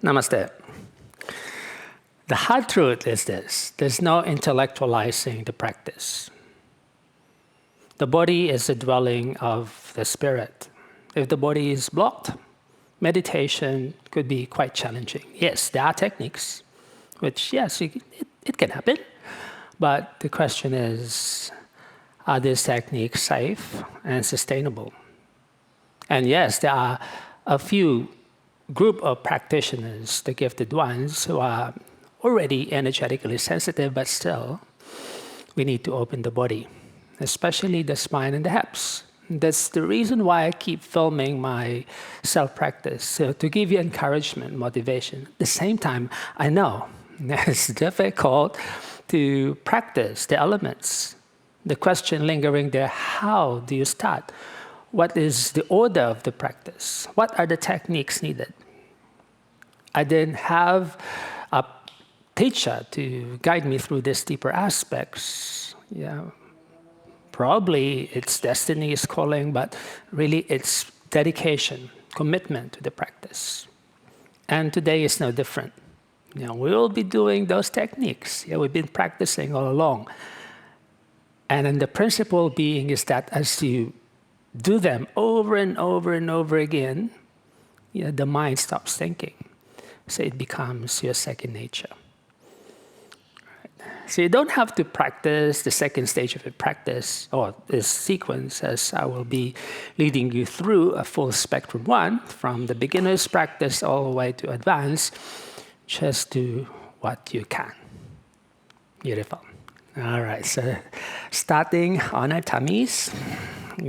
Namaste. The hard truth is this: there's no intellectualizing the practice. The body is a dwelling of the spirit. If the body is blocked, meditation could be quite challenging. Yes, there are techniques, which, yes, it can happen. But the question is, are these techniques safe and sustainable? And yes, there are a few group of practitioners, the gifted ones, who are already energetically sensitive, but still, we need to open the body, especially the spine and the hips. That's the reason why I keep filming my self-practice, so to give you encouragement, motivation. At the same time, I know it's difficult to practice the elements. The question lingering there, how do you start? What is the order of the practice? What are the techniques needed? I didn't have a teacher to guide me through these deeper aspects. Probably it's destiny is calling, but really it's dedication, commitment to the practice. And today is no different. We will be doing those techniques. We've been practicing all along. And then the principle being is that as you do them over and over and over again, the mind stops thinking. So it becomes your second nature. So you don't have to practice the second stage of the practice or this sequence, as I will be leading you through a full spectrum one, from the beginner's practice all the way to advanced. Just do what you can. Beautiful. All right, so starting on our tummies.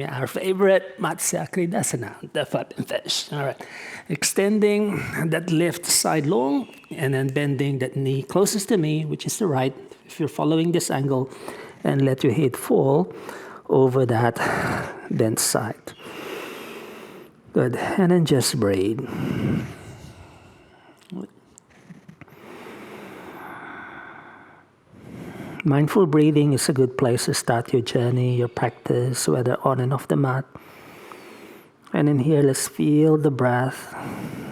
Our favorite Matsya Asana, the flapping fish. All right, extending that left side long and then bending that knee closest to me, which is the right, if you're following this angle, and let your head fall over that bent side. Good, and then just breathe. Mindful breathing is a good place to start your journey, your practice, whether on and off the mat. And in here, let's feel the breath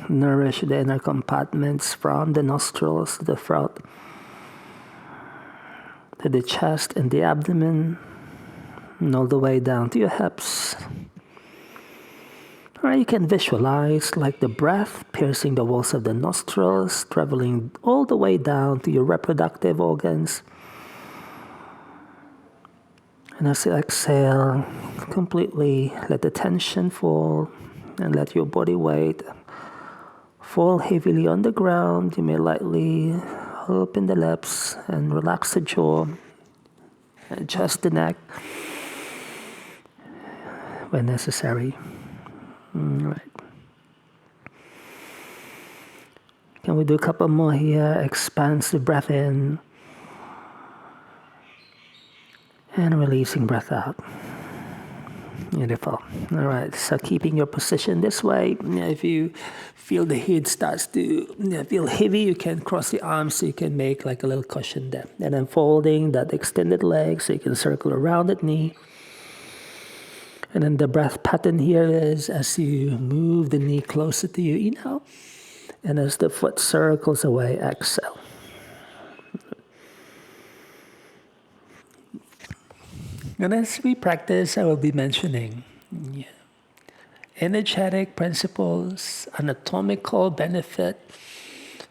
nourish the inner compartments from the nostrils to the throat, to the chest and the abdomen, and all the way down to your hips. Or you can visualize like the breath piercing the walls of the nostrils, traveling all the way down to your reproductive organs. And as you exhale, completely let the tension fall and let your body weight fall heavily on the ground. You may lightly open the lips and relax the jaw, adjust the neck when necessary. All right. Can we do a couple more here? Expansive breath in. And releasing breath out. Beautiful. All right, so keeping your position this way. If you feel the head starts to feel heavy, you can cross the arms so you can make like a little cushion there. And then folding that extended leg so you can circle around that knee. And then the breath pattern here is as you move the knee closer to you, inhale. And as the foot circles away, exhale. And as we practice, I will be mentioning energetic principles, anatomical benefit,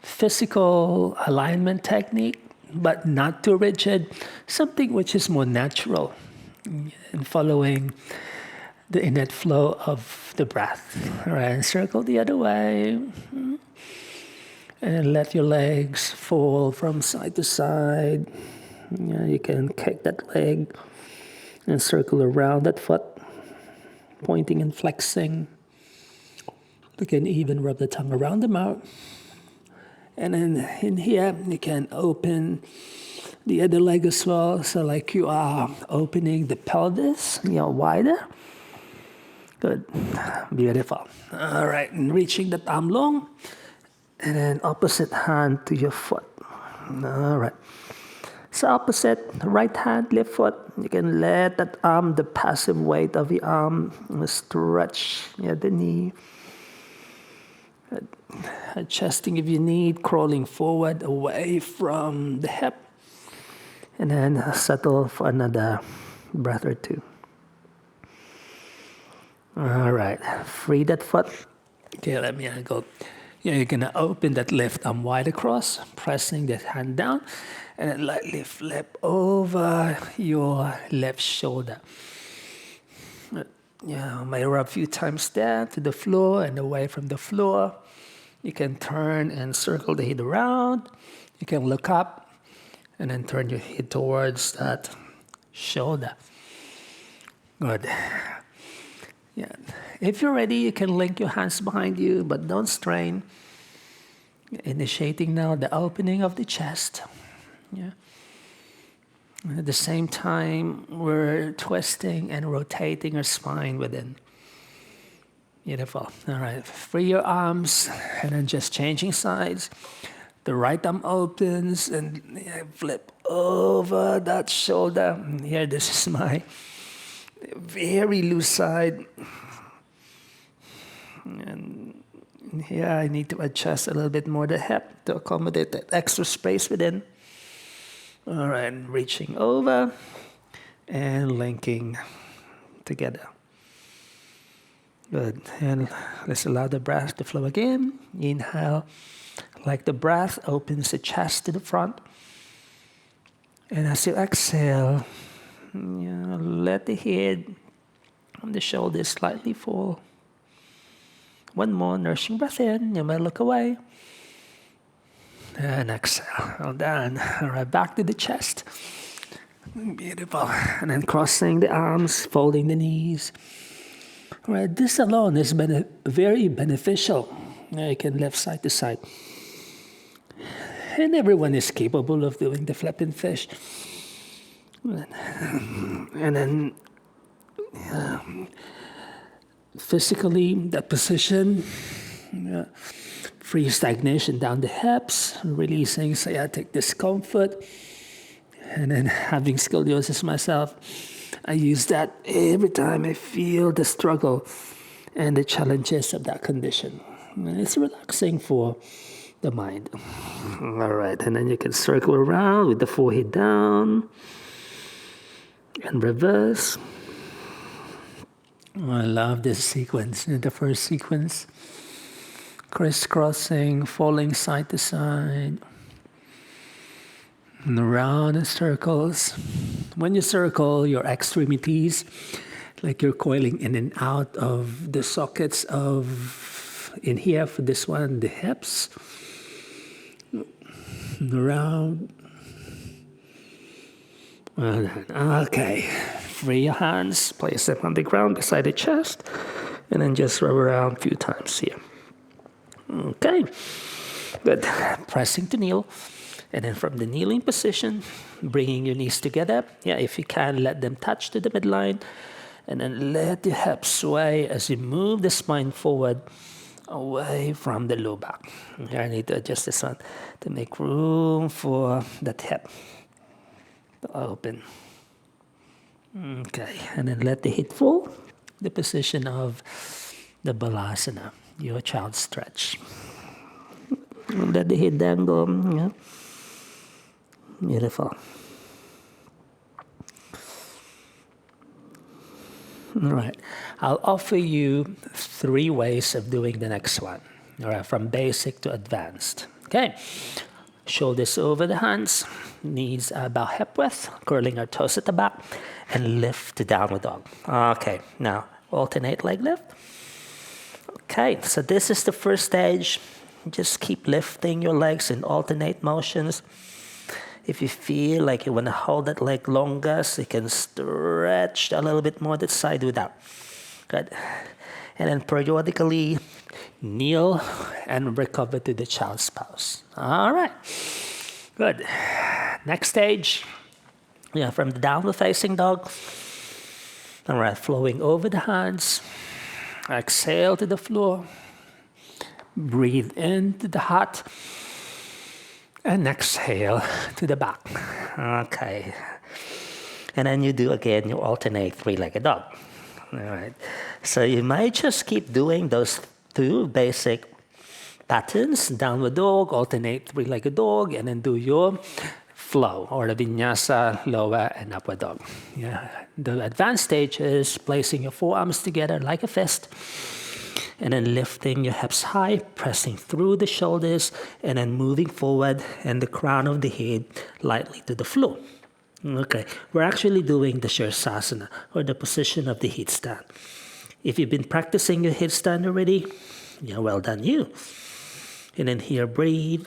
physical alignment technique, but not too rigid, something which is more natural and following the innate flow of the breath. All right, and circle the other way. And let your legs fall from side to side. You can kick that leg and circle around that foot, pointing and flexing. You can even rub the tongue around the mouth. And then in here, you can open the other leg as well. So like you are opening the pelvis, wider. Good, beautiful. All right, and reaching that arm long. And then opposite hand to your foot. All right. So opposite, right hand, left foot. You can let that arm, the passive weight of the arm, stretch the knee. Adjusting if you need, crawling forward away from the hip. And then settle for another breath or two. All right, free that foot. Okay, let me go. Yeah, you're gonna open that left arm wide across, pressing that hand down, and then lightly flip over your left shoulder. Yeah, may rub a few times there to the floor and away from the floor. You can turn and circle the head around. You can look up and then turn your head towards that shoulder. Good. Yeah. If you're ready, you can link your hands behind you, but don't strain. Initiating now the opening of the chest. Yeah. And at the same time, we're twisting and rotating our spine within. Beautiful. All right. Free your arms and then just changing sides. The right arm opens and flip over that shoulder. Here, this is my very loose side. And here I need to adjust a little bit more the hip to accommodate that extra space within. All right, reaching over and linking together. Good. And let's allow the breath to flow again. Inhale, like the breath opens the chest to the front. And as you exhale, let the head and the shoulders slightly fall. One more nourishing breath in. You may look away. And exhale. Well done. All right, back to the chest. Beautiful. And then crossing the arms, folding the knees. All right, this alone is very beneficial. You can lift side to side. And everyone is capable of doing the flipping fish. And then physically, that position, free stagnation down the hips, releasing sciatic discomfort. And then having scoliosis myself, I use that every time I feel the struggle and the challenges of that condition. And it's relaxing for the mind. All right, and then you can circle around with the forehead down and reverse. Oh, I love this sequence. The first sequence, crisscrossing, falling side to side, and around in circles. When you circle your extremities, like you're coiling in and out of the sockets of, in here for this one, the hips, and around. Well done. Okay, free your hands, place them on the ground beside the chest, and then just rub around a few times here. Okay, good. Pressing to kneel. And then from the kneeling position, bringing your knees together. Yeah, if you can, let them touch to the midline. And then let the hips sway as you move the spine forward away from the low back. Here I need to adjust this one to make room for that hip to open. Okay, and then let the head fall. The position of the Balasana, your child stretch. Let the head dangle. Yeah. Beautiful. All right. I'll offer you 3 ways of doing the next one. All right, from basic to advanced. Okay. Shoulders over the hands, knees about hip width, curling our toes at the back, and lift to downward dog. Okay. Now alternate leg lift. Okay. So this is the first stage. Just keep lifting your legs in alternate motions. If you feel like you want to hold that leg longer, so you can stretch a little bit more that side without. Good. And then periodically kneel and recover to the child's pose. All right. Good. Next stage. Yeah, from the downward facing dog. All right, flowing over the hands. Exhale to the floor. Breathe into the heart. And exhale to the back. Okay. And then you do again, you alternate 3-legged dog. All right. So you might just keep doing those 2 basic patterns, downward dog, alternate three-legged dog, and then do your flow, or the vinyasa, lower and upward dog. Yeah. The advanced stage is placing your forearms together like a fist, and then lifting your hips high, pressing through the shoulders, and then moving forward and the crown of the head lightly to the floor. Okay, we're actually doing the Shirsasana, or the position of the headstand. If you've been practicing your headstand already, yeah, well done you. And then here, breathe.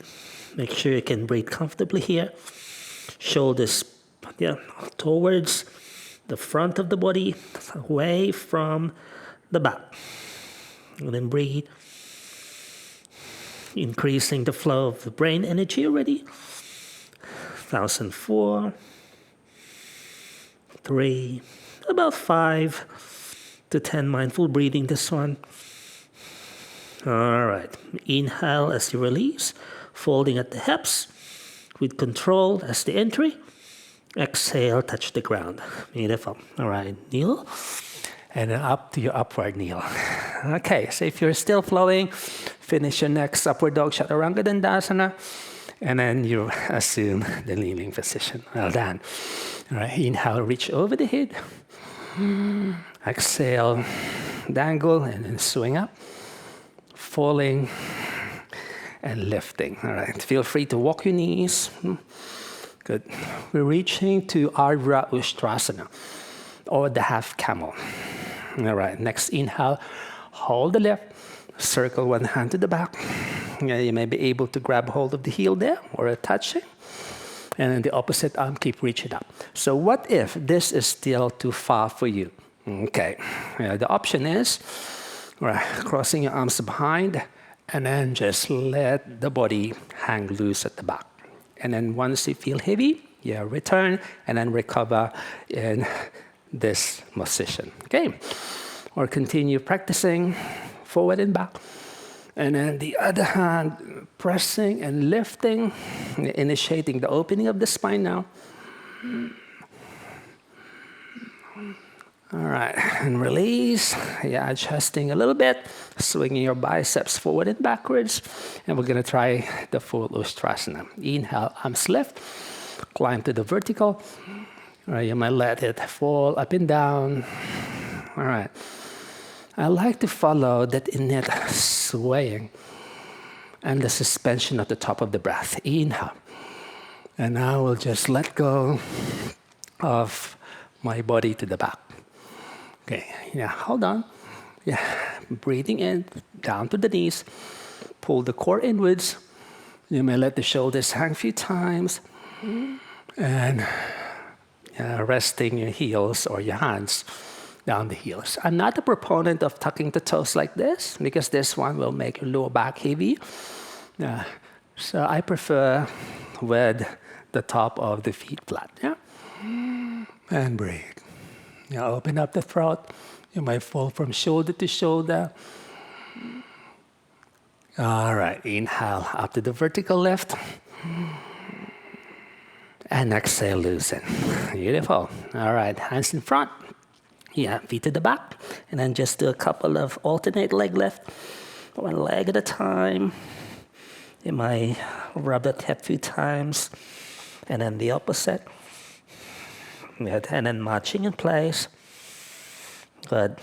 Make sure you can breathe comfortably here. Shoulders towards the front of the body, away from the back. And then breathe. Increasing the flow of the brain energy already. 1004, 3, about 5 to 10 mindful breathing this one. All right. Inhale as you release, folding at the hips with control as the entry. Exhale, touch the ground. Beautiful. All right, kneel. And then up to your upward kneel. Okay, so if you're still flowing, finish your next upward dog chaturanga dandasana, and then you assume the kneeling position. Well done. All right, inhale, reach over the head. Exhale, dangle, and then swing up. Falling and lifting. All right, feel free to walk your knees. Good. We're reaching to Ardha Ustrasana, or the half camel. All right, next inhale, hold the left, circle one hand to the back. You may be able to grab hold of the heel there, or touch it. And then the opposite arm, keep reaching up. So what if this is still too far for you? Okay, the option is, right, crossing your arms behind, and then just let the body hang loose at the back. And then once you feel heavy, return and then recover in this position. Okay, or continue practicing forward and back. And then the other hand, pressing and lifting, initiating the opening of the spine now. All right, and release. Adjusting a little bit, swinging your biceps forward and backwards. And we're gonna try the full Ustrasana. Inhale, arms lift, climb to the vertical. All right, you might let it fall up and down. All right. I like to follow that innate swaying and the suspension at the top of the breath. Inhale. And now we'll just let go of my body to the back. Okay, hold on. Breathing in, down to the knees. Pull the core inwards. You may let the shoulders hang a few times. And resting your heels or your hands down the heels. I'm not a proponent of tucking the toes like this, because this one will make your lower back heavy. So I prefer with the top of the feet flat. And breathe. Open up the throat. You might fall from shoulder to shoulder. All right, inhale up to the vertical lift. And exhale, loosen. Beautiful. All right, hands in front. Feet to the back. And then just do a couple of alternate leg lift. One leg at a time. You might rub that hip a few times. And then the opposite. And then marching in place. Good.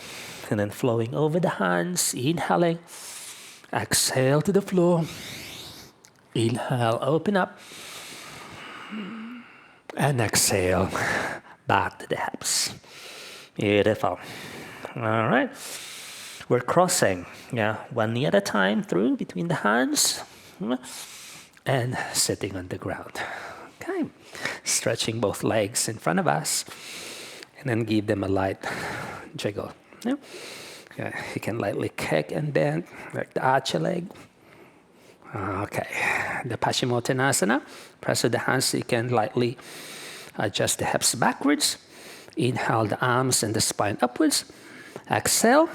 And then flowing over the hands. Inhaling. Exhale to the floor. Inhale, open up. And exhale, back to the hips. Beautiful. All right. We're crossing, one knee at a time through between the hands. And sitting on the ground. Okay. Stretching both legs in front of us. And then give them a light jiggle. You can lightly kick and bend, like the arch your leg. Okay. The Paschimottanasana. Press with the hands so you can lightly adjust the hips backwards. Inhale the arms and the spine upwards. Exhale.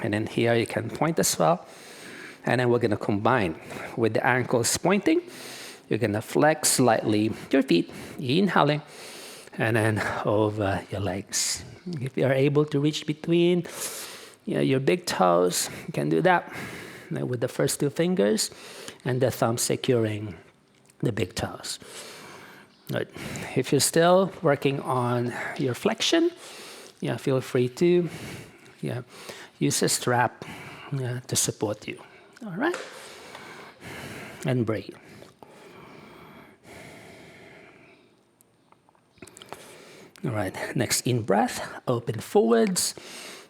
And then here you can point as well. And then we're going to combine with the ankles pointing. You're going to flex slightly your feet, inhaling, and then over your legs. If you are able to reach between your big toes, you can do that. with the first two fingers and the thumb securing the big toes. Good. If you're still working on your flexion, feel free to use a strap to support you. All right? And breathe. All right, next in breath, open forwards,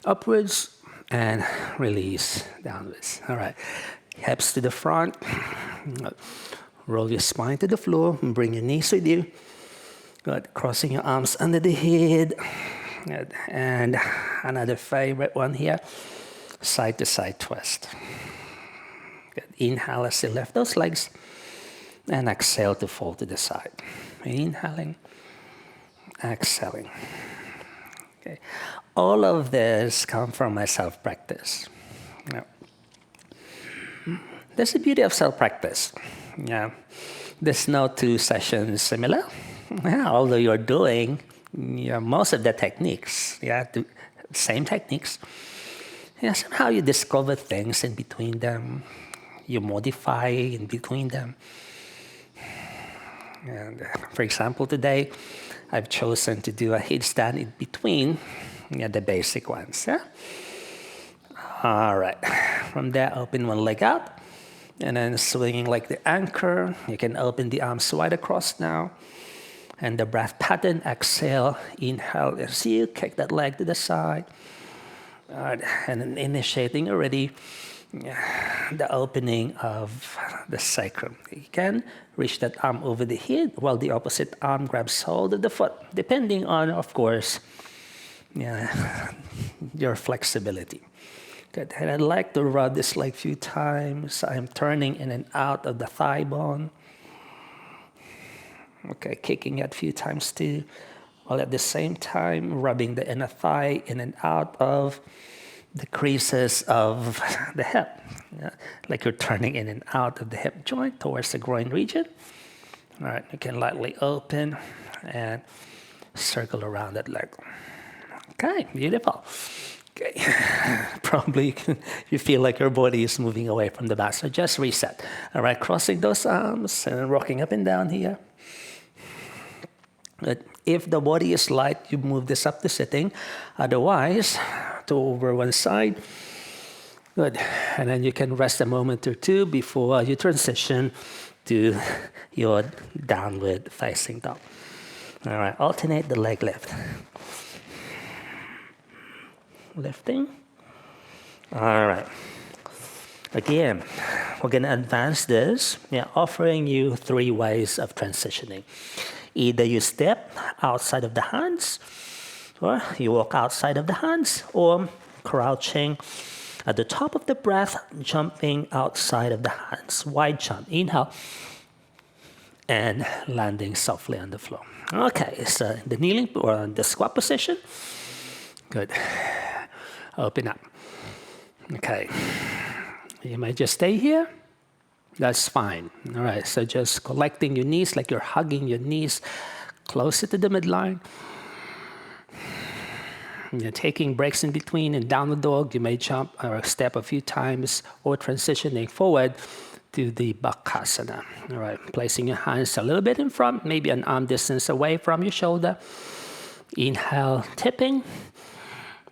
upwards, and release downwards. All right, hips to the front. Roll your spine to the floor and bring your knees with you. Good. Crossing your arms under the head. Good. And another favorite one here, side to side twist. Good. Inhale as you lift those legs and exhale to fall to the side. Inhaling, exhaling. Okay. All of this come from my self-practice. That's the beauty of self-practice. There's no two sessions similar. Although you're doing most of the techniques, same techniques. Somehow you discover things in between them. You modify in between them. And for example, today I've chosen to do a headstand in between the basic ones. All right. From there, open one leg out. And then swinging like the anchor. You can open the arms wide across now. And the breath pattern, exhale, inhale as you kick that leg to the side. And then initiating already the opening of the sacrum. You can reach that arm over the head while the opposite arm grabs hold of the foot, depending on, of course, your flexibility. Good. And I'd like to rub this leg a few times. I'm turning in and out of the thigh bone. Okay, kicking it a few times too, while at the same time rubbing the inner thigh in and out of the creases of the hip. Like you're turning in and out of the hip joint towards the groin region. All right, you can lightly open and circle around that leg. Okay, beautiful. Okay, probably you feel like your body is moving away from the back, so just reset. All right, crossing those arms and rocking up and down here. Good. If the body is light, you move this up to sitting. Otherwise, to over one side. Good. And then you can rest a moment or two before you transition to your downward facing dog. All right, alternate the leg lift. Lifting. All right. Again, we're going to advance this, offering you 3 ways of transitioning. Either you step outside of the hands, or you walk outside of the hands, or crouching at the top of the breath, jumping outside of the hands. Wide jump. Inhale. And landing softly on the floor. Okay, so the kneeling or the squat position. Good. Open up. Okay. You might just stay here. That's fine. All right, so just collecting your knees like you're hugging your knees closer to the midline. You're taking breaks in between. In downward dog, you may jump or step a few times or transitioning forward to the Bakasana. All right, placing your hands a little bit in front, maybe an arm distance away from your shoulder. Inhale, tipping.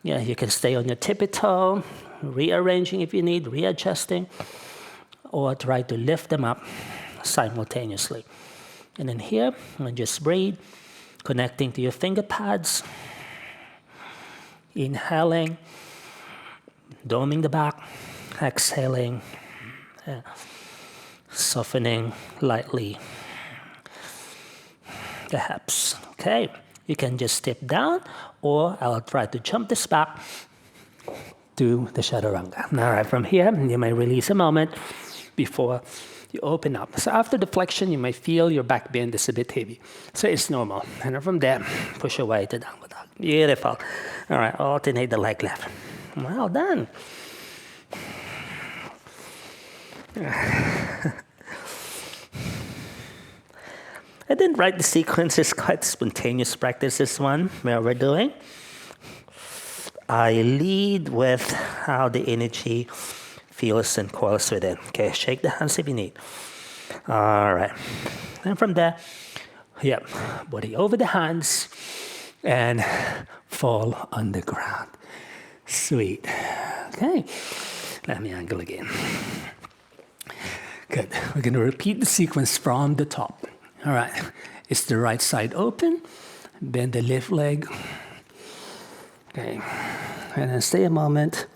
You can stay on your tippy toe, rearranging if you need, readjusting, or try to lift them up simultaneously. And then here, and just breathe, connecting to your finger pads. Inhaling, doming the back, exhaling, softening lightly the hips. Okay, you can just step down, or I'll try to jump this back to the Chaturanga. All right, from here, you may release a moment before you open up. So after the flexion, you may feel your back bend is a bit heavy. So it's normal. And from there, push away to downward dog. Beautiful. All right, alternate the leg lift. Well done. I didn't write the sequence. It's quite spontaneous practice, this one, where we're doing. I lead with how the energy feels and coils within. Okay, shake the hands if you need. All right. And from there, body over the hands and fall on the ground. Sweet. Okay, let me angle again. Good. We're going to repeat the sequence from the top. All right. It's the right side open. Bend the left leg. Okay. And then stay a moment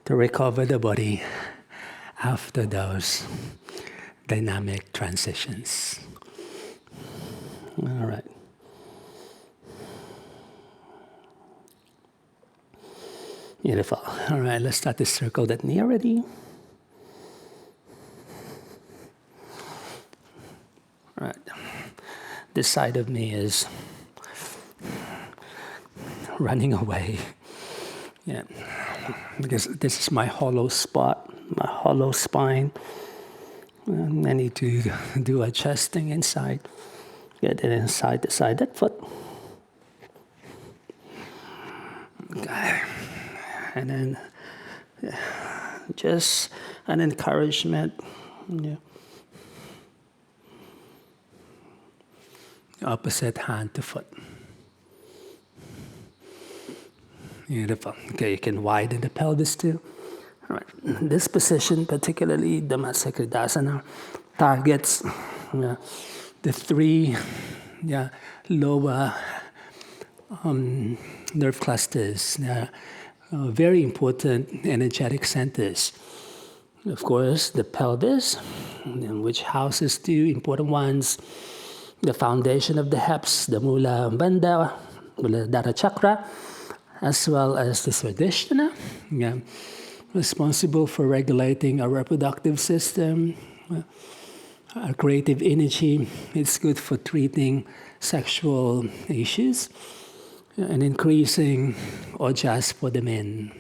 to recover the body after those dynamic transitions. All right. Beautiful. All right, let's start to circle that knee already. All right. This side of me is running away. Yeah. Because this is my hollow spot, my hollow spine. And I need to do adjusting inside. Get it inside the side, that foot. Okay. And then just an encouragement. Yeah. Opposite hand to foot. Beautiful. Okay, you can widen the pelvis too. All right. This position, particularly the Asana, targets the three lower nerve clusters. Very important energetic centers. Of course, the pelvis, which houses two important ones. The foundation of the hips, the Muladhara chakra, as well as the Swadhisthana, responsible for regulating our reproductive system, our creative energy. It's good for treating sexual issues and increasing ojas for the men.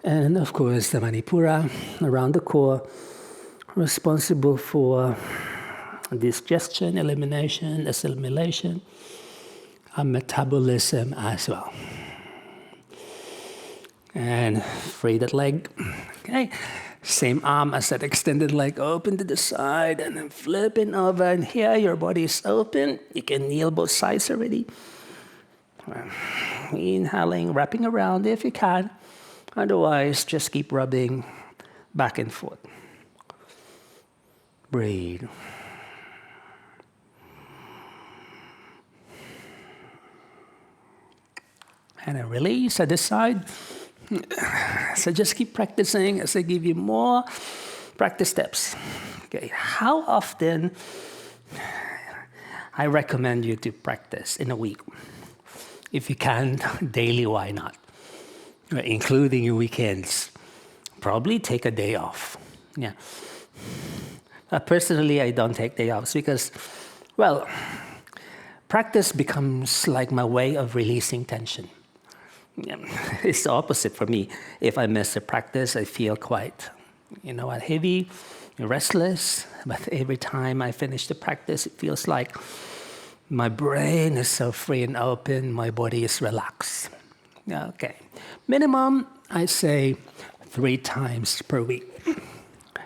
And of course, the Manipura around the core, responsible for digestion, elimination, assimilation, and metabolism as well. And free that leg. Okay. Same arm as that extended leg, open to the side, and then flipping over. And here your body is open. You can kneel both sides already. Inhaling, wrapping around if you can. Otherwise, just keep rubbing back and forth. Breathe. And then release at this side. So just keep practicing as I give you more practice steps. Okay, how often I recommend you to practice in a week? If you can, daily, why not? Including your weekends. Probably take a day off. Yeah. Personally, I don't take day offs because, well, practice becomes like my way of releasing tension. Yeah. It's the opposite for me. If I miss a practice, I feel quite, heavy, restless. But every time I finish the practice, it feels like my brain is so free and open, my body is relaxed. Okay. Minimum, I say 3 times per week.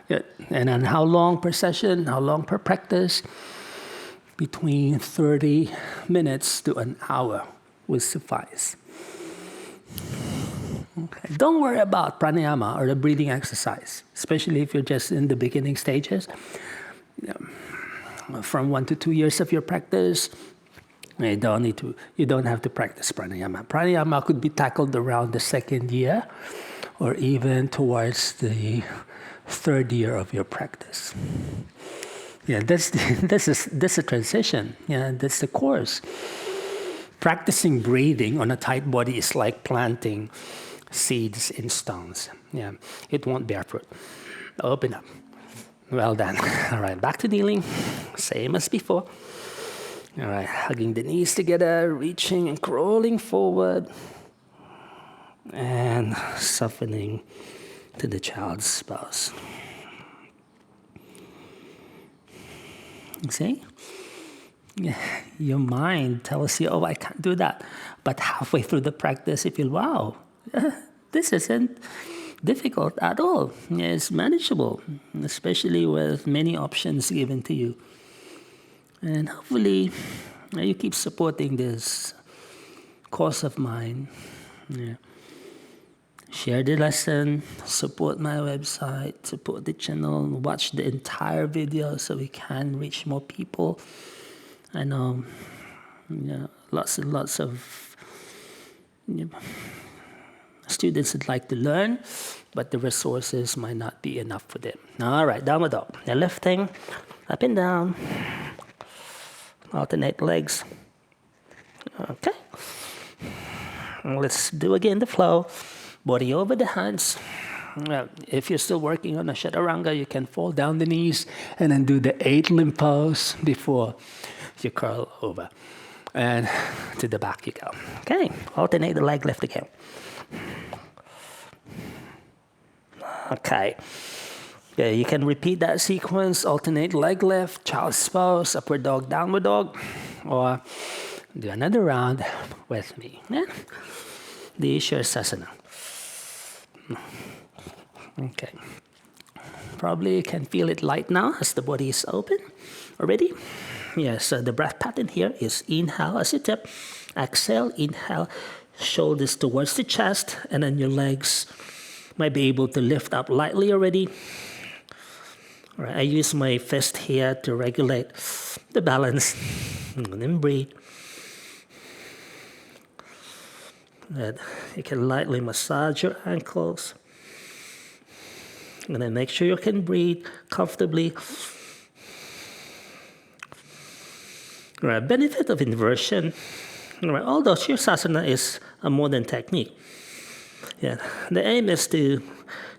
Good. And then how long per session, how long per practice? Between 30 minutes to an hour will suffice. Okay. Don't worry about pranayama or the breathing exercise, especially if you're just in the beginning stages. From 1 to 2 years of your practice, you don't have to practice pranayama. Pranayama could be tackled around the 2nd year or even towards the 3rd year of your practice. Yeah, this is a transition. Yeah, that's the course. Practicing breathing on a tight body is like planting seeds in stones. Yeah, it won't bear fruit. Open up. Well done. All right, back to kneeling. Same as before. All right, hugging the knees together, reaching and crawling forward, and softening to the child's pose. See? Your mind tells you, I can't do that. But halfway through the practice, you feel, wow, this isn't difficult at all. It's manageable, especially with many options given to you. And hopefully, you keep supporting this cause of mine. Yeah. Share the lesson, support my website, support the channel, watch the entire video so we can reach more people. I know, lots and lots of students would like to learn, but the resources might not be enough for them. All right, downward dog. Now lifting, up and down. Alternate legs. Okay. Let's do again the flow. Body over the hands. If you're still working on a chaturanga, you can fold down the knees and then do the 8 limb pose before you curl over. And to the back you go. Okay, alternate the leg lift again. Okay. Yeah, you can repeat that sequence, alternate leg lift, child's pose, upward dog, downward dog, or do another round with me. Yeah? The Asana. Okay. Probably you can feel it light now as the body is open already. Yeah, so the breath pattern here is inhale as you tip, exhale, inhale, shoulders towards the chest, and then your legs might be able to lift up lightly already. All right, I use my fist here to regulate the balance, and then breathe. And you can lightly massage your ankles. And then make sure you can breathe comfortably. All right, benefit of inversion. All right, although Sirsasana is a modern technique, yeah, the aim is to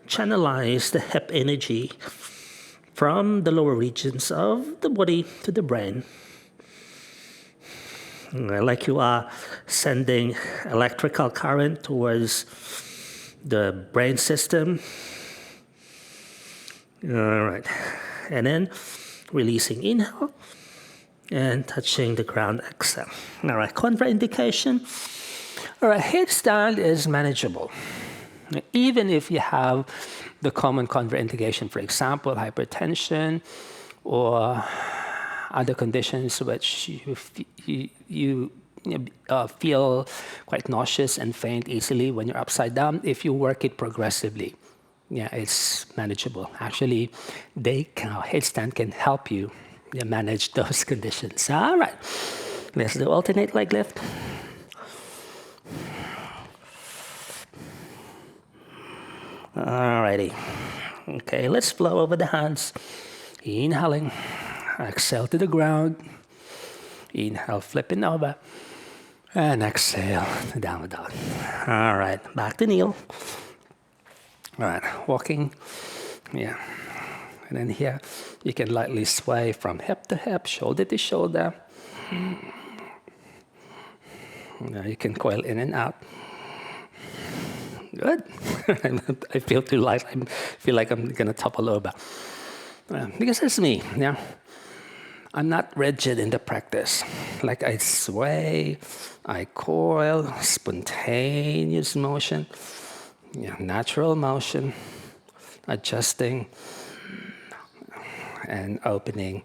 channelize the hip energy from the lower regions of the body to the brain. Like you are sending electrical current towards the brain system. All right. And then releasing inhale and touching the ground exhale. All right, contraindication. All right, headstand is manageable. Even if you have the common contraindication, for example, hypertension or other conditions which you feel quite nauseous and faint easily when you're upside down, if you work it progressively, yeah, it's manageable. Actually, headstand can help you manage those conditions. All right, let's do alternate leg lift. Alrighty. Okay, let's flow over the hands. Inhaling. Exhale to the ground. Inhale, flipping over. And exhale, downward dog. All right, back to kneel. All right, walking. Yeah. And then here, you can lightly sway from hip to hip, shoulder to shoulder. Now you can coil in and out. Good. I feel too light. I feel like I'm going to topple over. Because that's me. Yeah. I'm not rigid in the practice. Like I sway, I coil, spontaneous motion, natural motion, adjusting and opening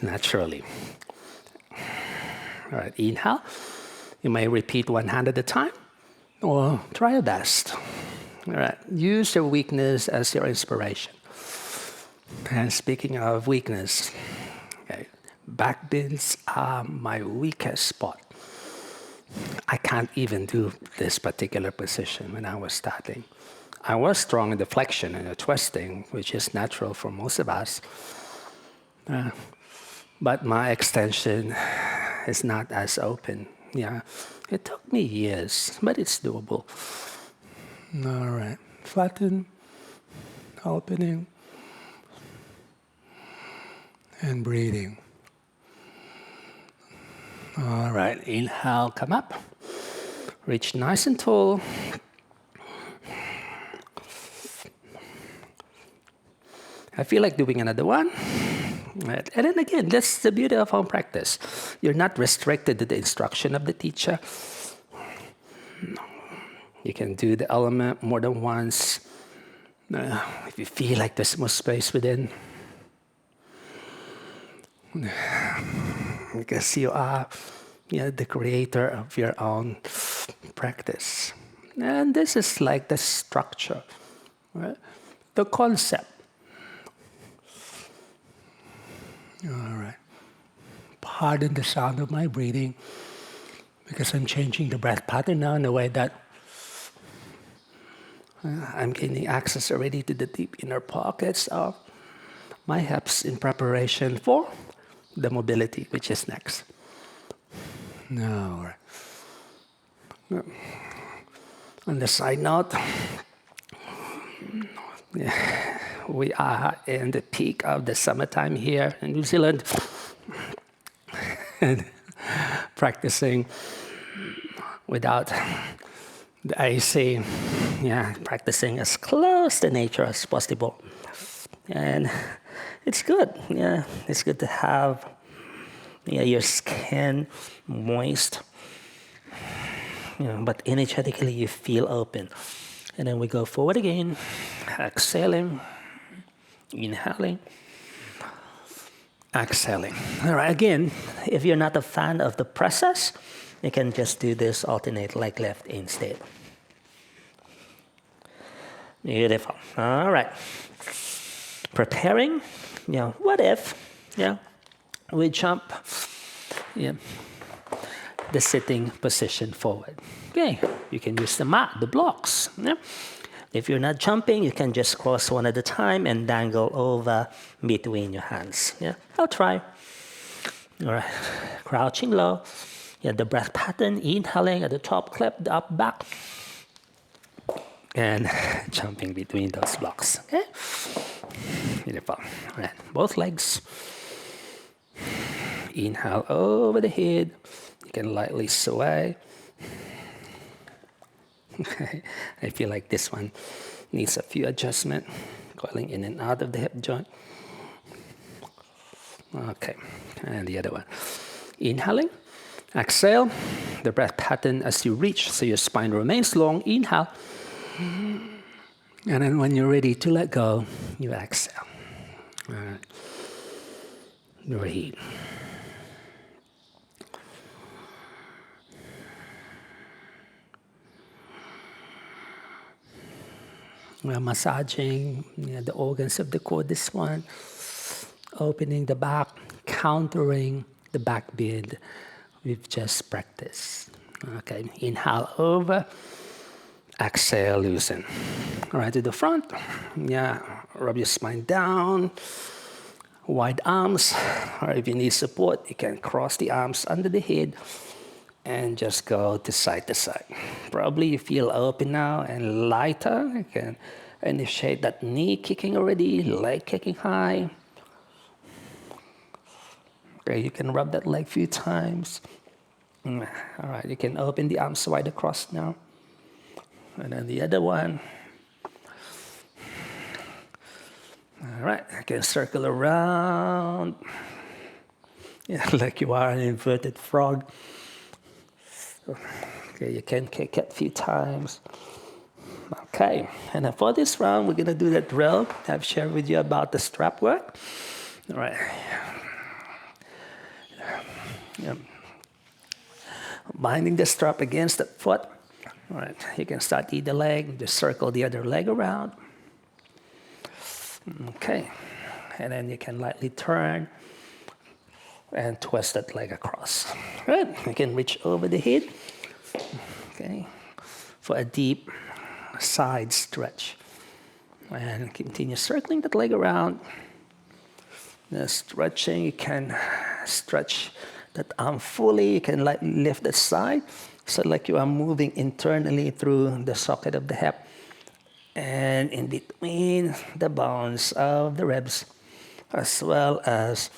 naturally. All right, inhale. You may repeat one hand at a time. Or try your best. All right. Use your weakness as your inspiration. And speaking of weakness, okay, back bends are my weakest spot. I can't even do this particular position when I was starting. I was strong in the flexion and the twisting, which is natural for most of us. But my extension is not as open. Yeah. It took me years, but it's doable. All right. Flatten, opening, and breathing. All right. Inhale, come up. Reach nice and tall. I feel like doing another one. Right. And then again, that's the beauty of home practice. You're not restricted to the instruction of the teacher. You can do the element more than once. If you feel like there's more space within, because you are the creator of your own practice. And this is like the structure, right? The concept. All right. Pardon the sound of my breathing, because I'm changing the breath pattern now in a way that I'm gaining access already to the deep inner pockets of my hips in preparation for the mobility, which is next. All right. On the side note, we are in the peak of the summertime here in New Zealand, and practicing without the AC, practicing as close to nature as possible. And it's good, it's good to have your skin moist, but energetically you feel open. And then we go forward again, exhaling, inhaling, exhaling. All right, again, if you're not a fan of the process, you can just do this alternate like left instead. Beautiful. All right. Preparing, what if, we jump, the sitting position forward. Okay, you can use the mat, the blocks. If you're not jumping, you can just cross one at a time and dangle over between your hands. I'll try. All right, crouching low. The breath pattern, inhaling at the top clip, the up back, and jumping between those blocks. Okay, beautiful. All right, both legs. Inhale over the head. You can lightly sway. Okay, I feel like this one needs a few adjustments, coiling in and out of the hip joint. Okay, and the other one. Inhaling, exhale, the breath pattern as you reach, so your spine remains long. Inhale, and then when you're ready to let go, you exhale. All right, breathe. We're massaging the organs of the core, this one, opening the back, countering the back bend we've just practiced. Okay, inhale over, exhale, loosen. All right, to the front, rub your spine down, wide arms, or if you need support, you can cross the arms under the head and just go to side. Probably you feel open now and lighter. You can initiate that knee kicking already, leg kicking high. Okay, you can rub that leg a few times. All right, you can open the arms wide across now. And then the other one. All right, you can circle around. Like you are an inverted frog. Okay, you can kick it a few times. Okay, and then for this round, we're going to do that drill I've shared with you about the strap work. All right. Binding the strap against the foot. All right, you can start either leg, just circle the other leg around. Okay, and then you can lightly turn and twist that leg across. Good. You can reach over the head. Okay, for a deep side stretch. And continue circling that leg around. Stretching, you can stretch that arm fully. You can lift the side, so like you are moving internally through the socket of the hip and in between the bones of the ribs, as well as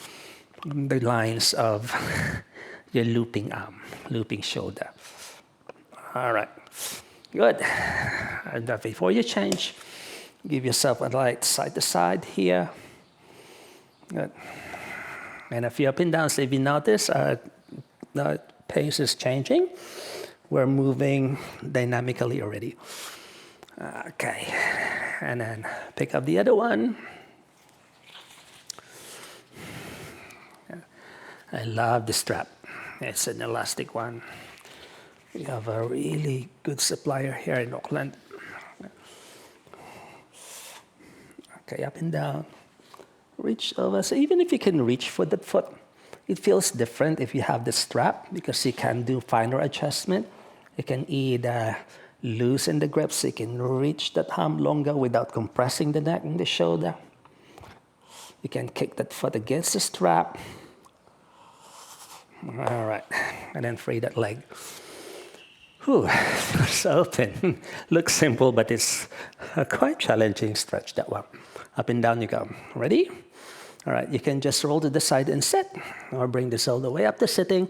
the lines of your looping arm, looping shoulder. All right, good. And before you change, give yourself a light side to side here. Good. And a few up and downs. If you notice, the pace is changing. we're moving dynamically already. Okay, and then pick up the other one. I love the strap. It's an elastic one. We have a really good supplier here in Auckland. Okay, up and down. Reach over. So even if you can reach for the foot, it feels different if you have the strap because you can do finer adjustment. You can either loosen the grip so you can reach that arm longer without compressing the neck and the shoulder. You can kick that foot against the strap. All right, and then free that leg. Whew, it's open. Looks simple, but it's a quite challenging stretch, that one. Up and down you go. Ready? All right, you can just roll to the side and sit, or bring this all the way up to sitting.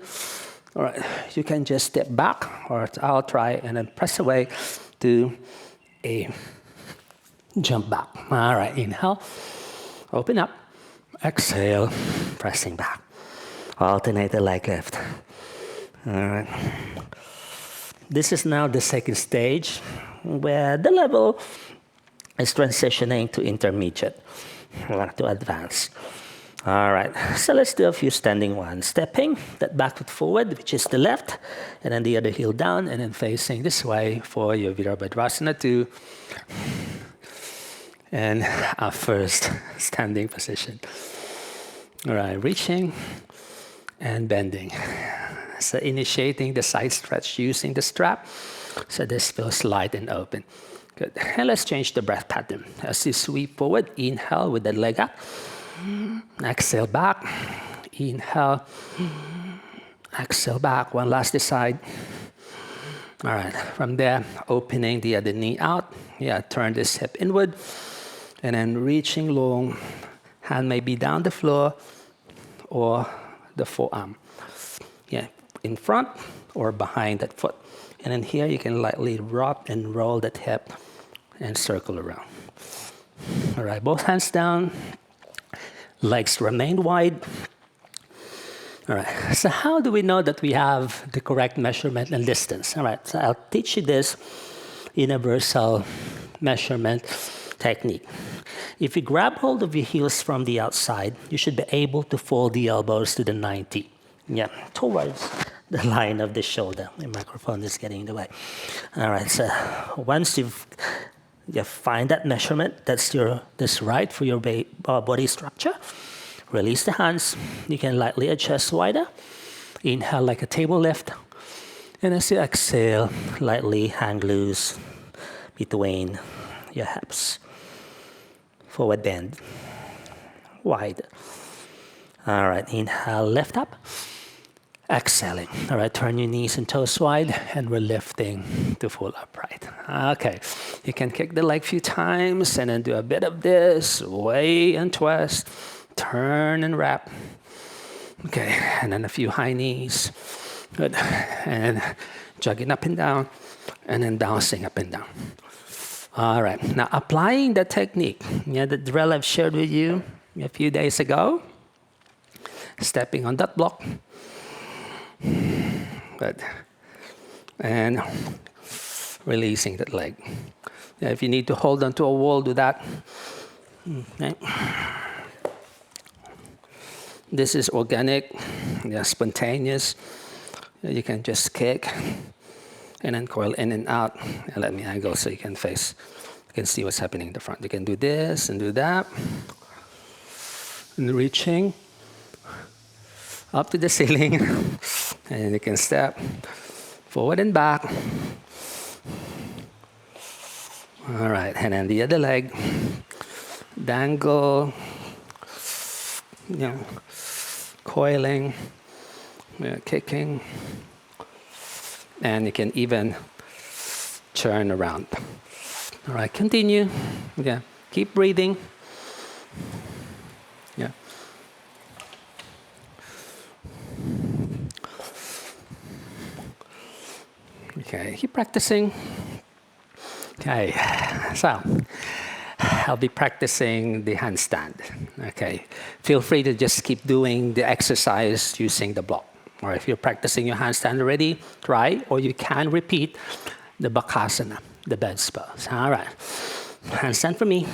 All right, you can just step back, or I'll try, and then press away to a jump back. All right, inhale, open up, exhale, pressing back. Alternate the leg lift. All right. This is now the second stage where the level is transitioning to intermediate, to advanced. All right, so let's do a few standing ones. Stepping that back foot forward, which is the left, and then the other heel down, and then facing this way for your Virabhadrasana 2. And our first standing position. All right, reaching and bending. So initiating the side stretch using the strap. So this feels light and open. Good. And let's change the breath pattern. As you sweep forward, inhale with the leg up. Exhale back. Inhale. Exhale back. One last this side. All right. From there, opening the other knee out. Yeah, turn this hip inward. And then reaching long. Hand may be down the floor or the forearm. Yeah, in front or behind that foot. And then here you can lightly rock and roll that hip and circle around. All right, both hands down. Legs remain wide. All right, so how do we know that we have the correct measurement and distance? All right, so I'll teach you this universal measurement technique. If you grab hold of your heels from the outside, you should be able to fold the elbows to the 90. Yeah, towards the line of the shoulder. The microphone is getting in the way. All right, so once you find that measurement, that's right for your body structure, release the hands. You can lightly adjust wider. Inhale like a table lift. And as you exhale, lightly hang loose between your hips. Forward bend, wide. All right, inhale, lift up. Exhaling. All right, turn your knees and toes wide, and we're lifting to full upright. Okay, you can kick the leg a few times, and then do a bit of this, sway and twist, turn and wrap. Okay, and then a few high knees. Good, and jogging up and down, and then bouncing up and down. All right, now applying the technique, the drill I've shared with you a few days ago, stepping on that block. Good. And releasing that leg. If you need to hold onto a wall, do that. Okay. This is organic, spontaneous. You can just kick and then coil in and out. And let me angle so you can see what's happening in the front. You can do this and do that. And reaching up to the ceiling. And you can step forward and back. All right, and then the other leg. Dangle, coiling, kicking. And you can even turn around. All right, continue. Yeah, keep breathing. Yeah. Okay, keep practicing. Okay, so I'll be practicing the handstand. Okay, feel free to just keep doing the exercise using the block. Or if you're practicing your handstand already, try, or you can repeat the Bakasana, the bed pose. All right. Handstand for me.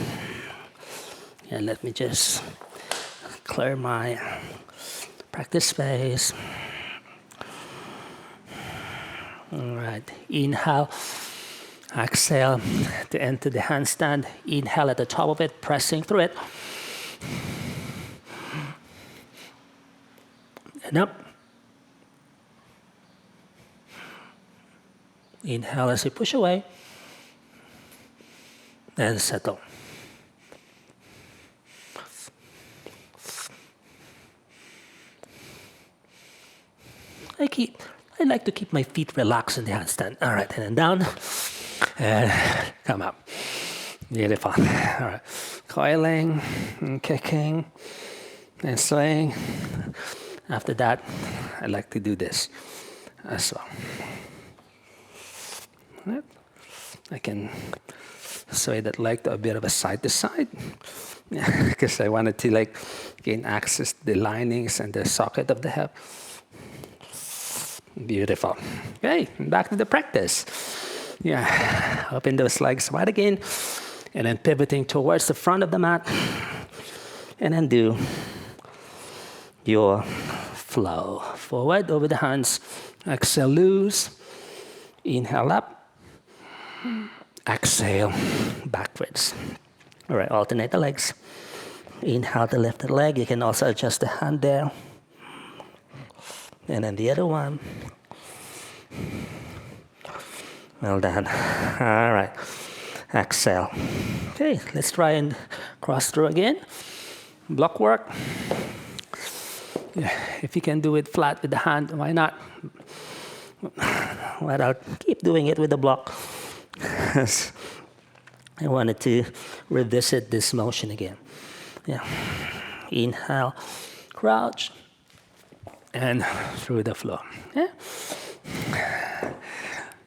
And let me just clear my practice space. All right. Inhale. Exhale to enter the handstand. Inhale at the top of it, pressing through it. And up. Inhale as you push away. And settle. I like to keep my feet relaxed in the handstand. All right, and then down. And come up. Beautiful. All right. Coiling, and kicking, and swaying. After that, I like to do this as well. All right. I can sway that leg to a bit of a side to side, because I wanted to gain access to the linings and the socket of the hip. Beautiful. Okay, back to the practice. Yeah, open those legs wide again, and then pivoting towards the front of the mat, and then do your flow. Forward over the hands. Exhale, loose. Inhale up. Exhale, backwards. All right, alternate the legs. Inhale the left leg. You can also adjust the hand there. And then the other one. Well done. All right. Exhale. Okay, let's try and cross through again. Block work. Yeah, if you can do it flat with the hand, why not? Why not keep doing it with the block? I wanted to revisit this motion again. Yeah. Inhale, crouch. And through the floor. Yeah.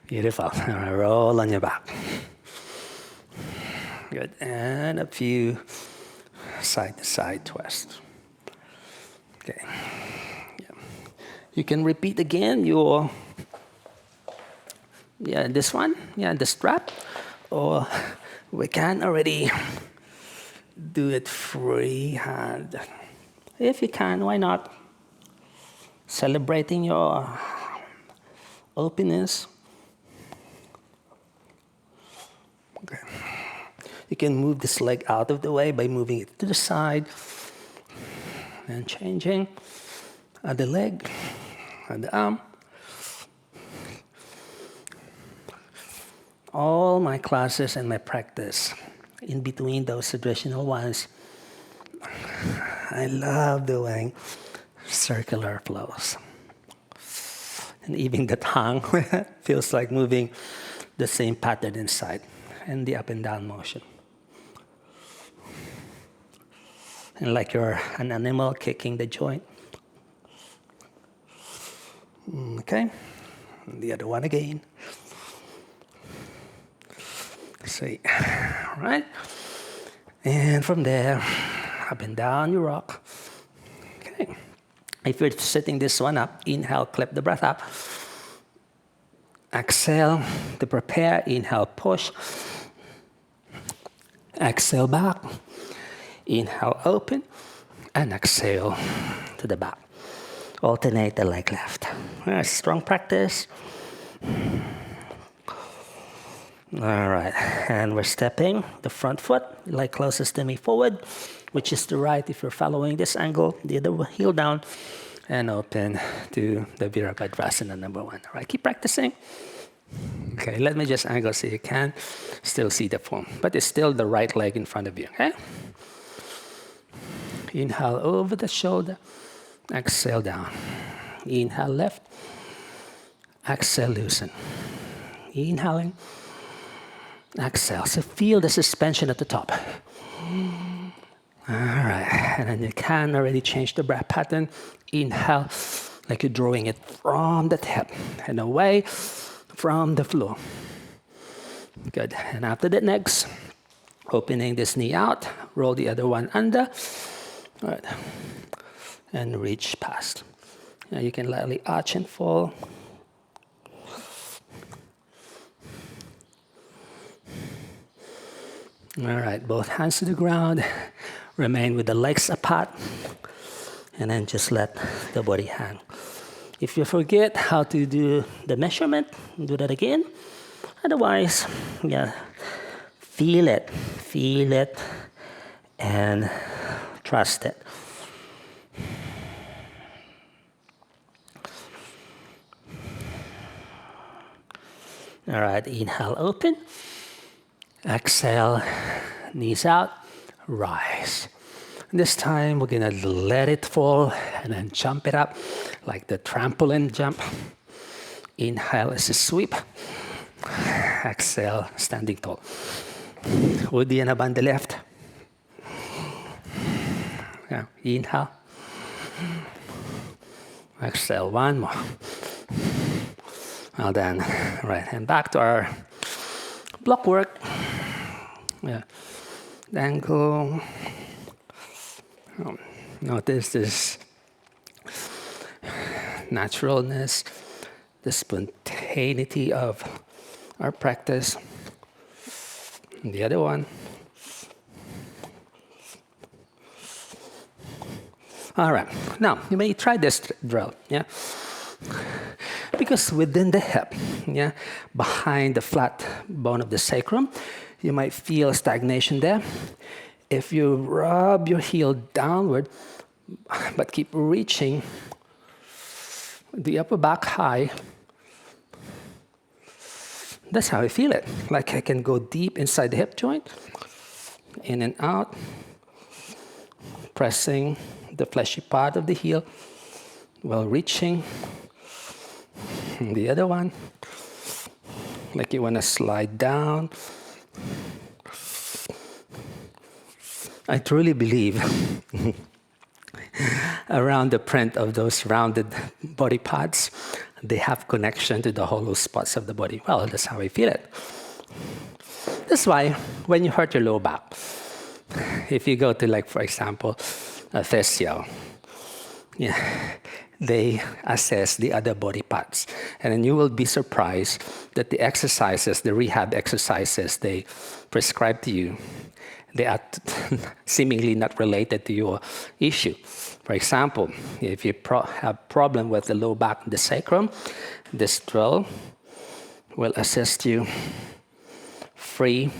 Beautiful. Roll on your back. Good. And a few side to side twists. Okay. Yeah. You can repeat again your this one. Yeah, the strap. Or we can already do it freehand. If you can, why not? Celebrating your openness. Okay. You can move this leg out of the way by moving it to the side and changing the leg and the arm. All my classes and my practice, in between those traditional ones, I love doing circular flows. And even the tongue feels like moving the same pattern inside, and the up and down motion. And like you're an animal kicking the joint. Okay, and the other one again. See, right? And from there, up and down you rock. Okay. If you're sitting this one up, inhale, clip the breath up. Exhale to prepare, inhale, push. Exhale back. Inhale, open. And exhale to the back. Alternate the leg left. Strong practice. All right, and we're stepping the front foot, leg closest to me forward, which is the right if you're following this angle, the other heel down, and open to the Virabhadrasana number 1. All right, keep practicing. Okay, let me just angle so you can still see the form, but it's still the right leg in front of you, okay? Inhale over the shoulder, exhale down. Inhale left, exhale loosen. Inhaling. Exhale. So feel the suspension at the top. All right. And then you can already change the breath pattern. Inhale, like you're drawing it from the hip and away from the floor. Good. And after that, next, opening this knee out, roll the other one under. All right. And reach past. Now you can lightly arch and fall. All right, both hands to the ground. Remain with the legs apart. And then just let the body hang. If you forget how to do the measurement, do that again. Otherwise, yeah, feel it, and trust it. All right, inhale, open. Exhale, knees out, rise. This time we're gonna let it fall and then jump it up like the trampoline jump. Inhale as a sweep. Exhale, standing tall. Uddiyana Bandha left. Yeah, inhale. Exhale, one more. Well done. Right, and back to our block work. Yeah. Then go. Notice this naturalness, the spontaneity of our practice. And the other one. All right. Now you may try this drill. Yeah. Because within the hip, yeah, behind the flat bone of the sacrum, you might feel stagnation there. If you rub your heel downward, but keep reaching the upper back high, that's how I feel it. Like I can go deep inside the hip joint, in and out, pressing the fleshy part of the heel while reaching. The other one, like you want to slide down. I truly believe around the print of those rounded body parts, they have connection to the hollow spots of the body. Well, that's how I feel it. That's why when you hurt your low back, if you go to, like, for example, a physio, yeah, they assess the other body parts. And then you will be surprised that the exercises, the rehab exercises they prescribe to you, they are seemingly not related to your issue. For example, if you have problem with the low back and the sacrum, this drill will assist you free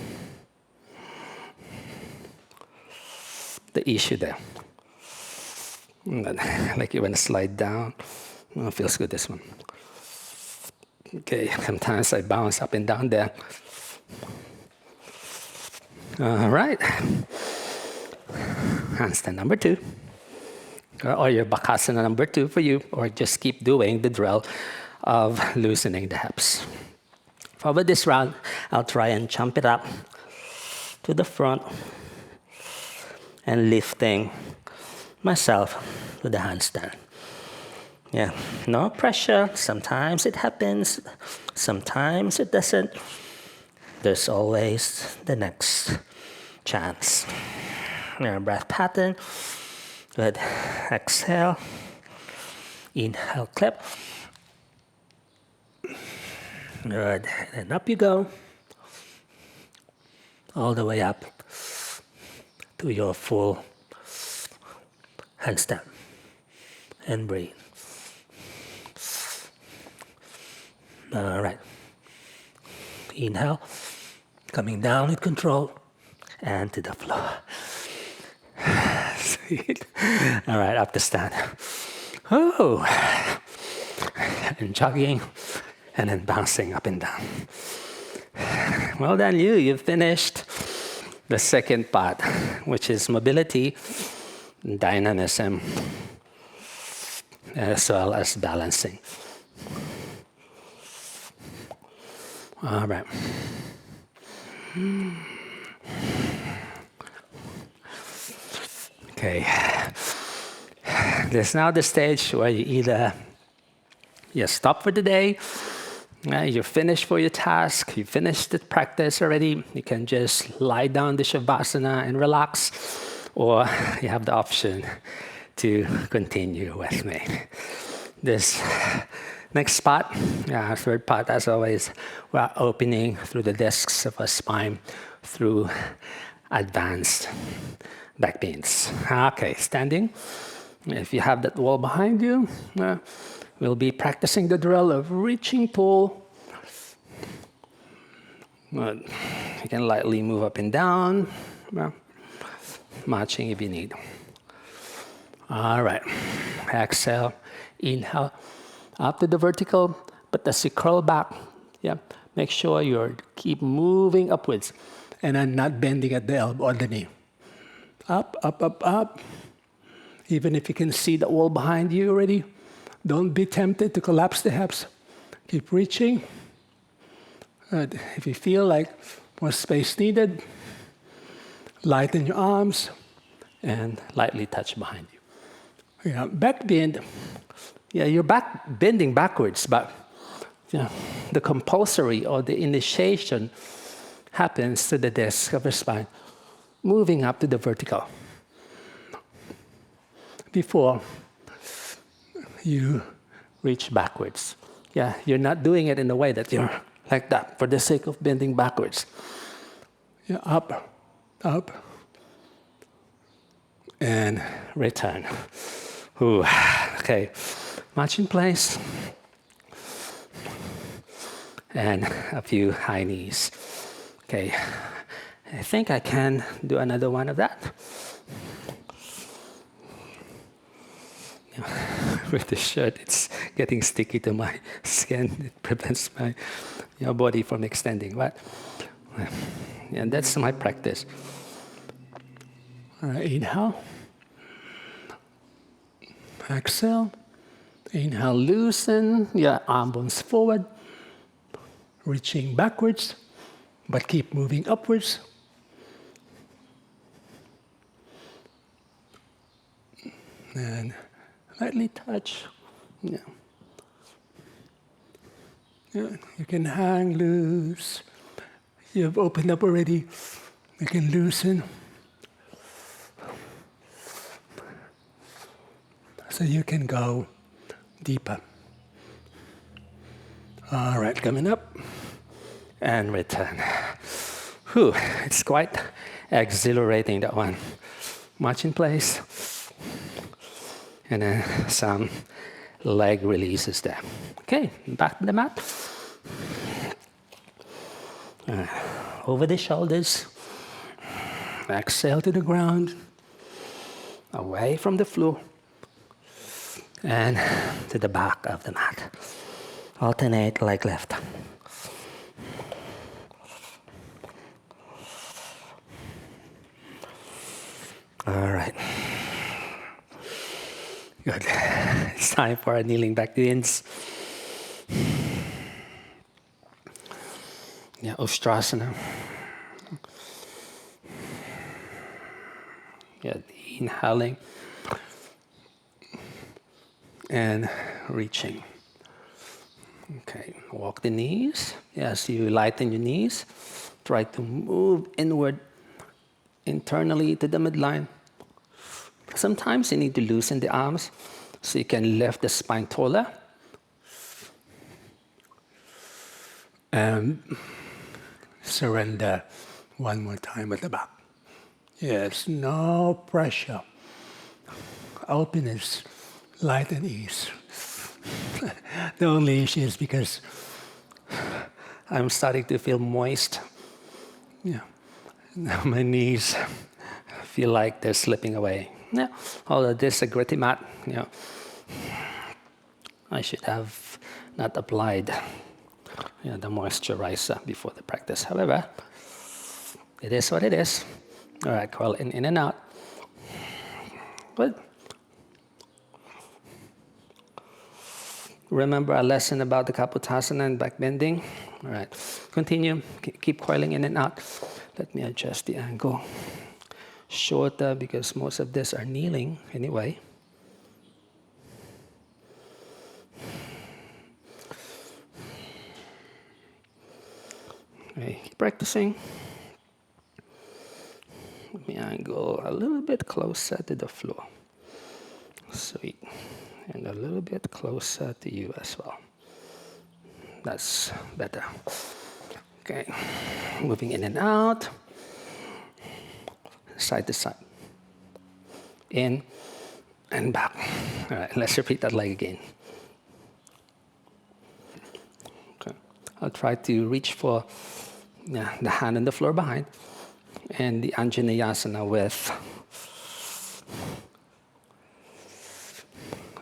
the issue there. Like you want to slide down. Oh, feels good, this one. Okay, sometimes I bounce up and down there. All right. Handstand number 2. Or your Bakasana number 2 for you, or just keep doing the drill of loosening the hips. For this round, I'll try and jump it up to the front and lifting myself to the handstand. Yeah, no pressure. Sometimes it happens, sometimes it doesn't. There's always the next chance. Now, breath pattern. Good. Exhale. Inhale, clip. Good. And up you go. All the way up to your full handstand. And breathe. All right. Inhale. Coming down with control. And to the floor. Sweet. All right, up to stand. Oh. And jogging. And then bouncing up and down. Well done, you. You've finished the second part, which is mobility, dynamism, as well as balancing. All right. Okay. There's now the stage where you either stop for the day, you're finished for your task, you finished the practice already, you can just lie down the Shavasana and relax, or you have the option to continue with me. This next part, third part, as always, we're opening through the discs of our spine through advanced back bends. Okay, standing. If you have that wall behind you, we'll be practicing the drill of reaching, pull. You can lightly move up and down, matching if you need. All right, exhale, inhale, up to the vertical, but as you curl back, make sure you keep moving upwards and then not bending at the elbow or the knee. Up, up, up, up. Even if you can see the wall behind you already, don't be tempted to collapse the hips. Keep reaching. If you feel like more space needed, lighten your arms and lightly touch behind you. Back bend. You're back bending backwards, but the compulsory or the initiation happens to the disc of the spine, moving up to the vertical. Before you reach backwards. You're not doing it in a way that you're like that for the sake of bending backwards. Up, up, and return. Ooh. Okay, match in place. And a few high knees. Okay, I think I can do another one of that. With the shirt, it's getting sticky to my skin. It prevents my body from extending. But that's my practice. All right, inhale. Exhale. Inhale, loosen your arm bones forward. Reaching backwards, but keep moving upwards. And lightly touch. You can hang loose. You've opened up already. You can loosen. So you can go deeper. All right, coming up and return. Whew, it's quite exhilarating, that one. Much in place. And then some leg releases there. Okay, back to the mat. Over the shoulders. Exhale to the ground. Away from the floor. And to the back of the mat. Alternate leg lift. All right. Good. It's time for our kneeling back bends. Ustrasana. Inhaling and reaching. Okay, walk the knees. As you lighten your knees, try to move inward, internally to the midline. Sometimes you need to loosen the arms so you can lift the spine taller. And surrender one more time at the back. Yes, no pressure. Openness, light and ease. The only issue is because I'm starting to feel moist. Now my knees feel like they're slipping away. Although this is a gritty mat, I should have not applied the moisturizer before the practice. However, it is what it is. All right, curl in and out. Good. Remember our lesson about the Kapotasana and back bending? All right, continue. Keep coiling in and out. Let me adjust the angle. Shorter because most of this are kneeling anyway. Okay, keep practicing. Let me angle a little bit closer to the floor. Sweet. And a little bit closer to you as well. That's better. Okay, moving in and out, side to side. In and back. All right, let's repeat that leg again. Okay, I'll try to reach for the hand on the floor behind and the Anjaneyasana with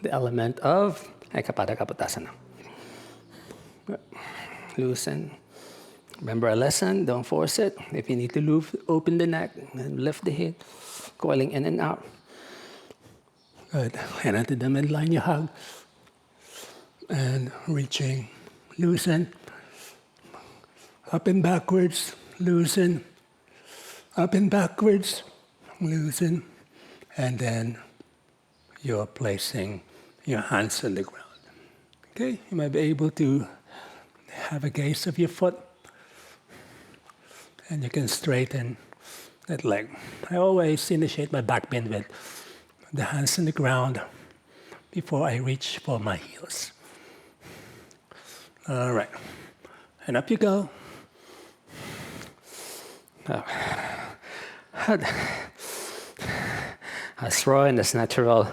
the element of Ekapada Kapotasana. Loosen. Remember our lesson, don't force it. If you need to move, open the neck and lift the head, coiling in and out. Good. Hand onto the midline, you hug. And reaching, loosen. Up and backwards, loosen. Up and backwards, loosen. And then you're placing your hands on the ground. Okay, you might be able to have a gaze of your foot. And you can straighten that leg. I always initiate my back bend with the hands on the ground before I reach for my heels. All right, and up you go. As raw and as natural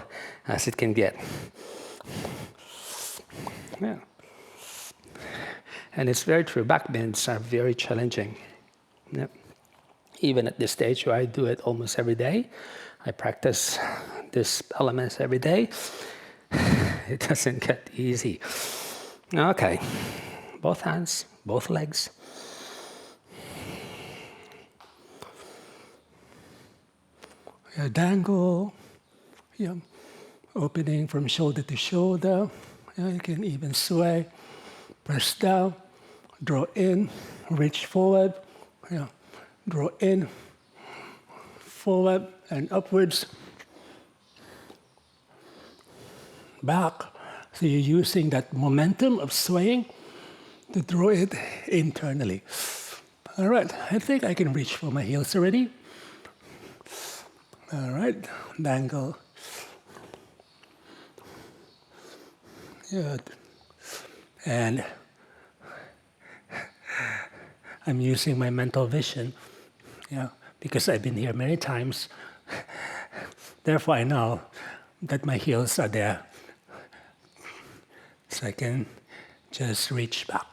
as it can get. Yeah. And it's very true, back bends are very challenging. Yep. Even at this stage where I do it almost every day, I practice these elements every day, it doesn't get easy. Okay, both hands, both legs. Yeah, dangle, yeah, opening from shoulder to shoulder. Yeah, you can even sway, press down, draw in, reach forward. Yeah, draw in, forward and upwards, back. So you're using that momentum of swaying to draw it internally. All right, I think I can reach for my heels already. All right, dangle. Good. And I'm using my mental vision, yeah, because I've been here many times. Therefore, I know that my heels are there. So I can just reach back.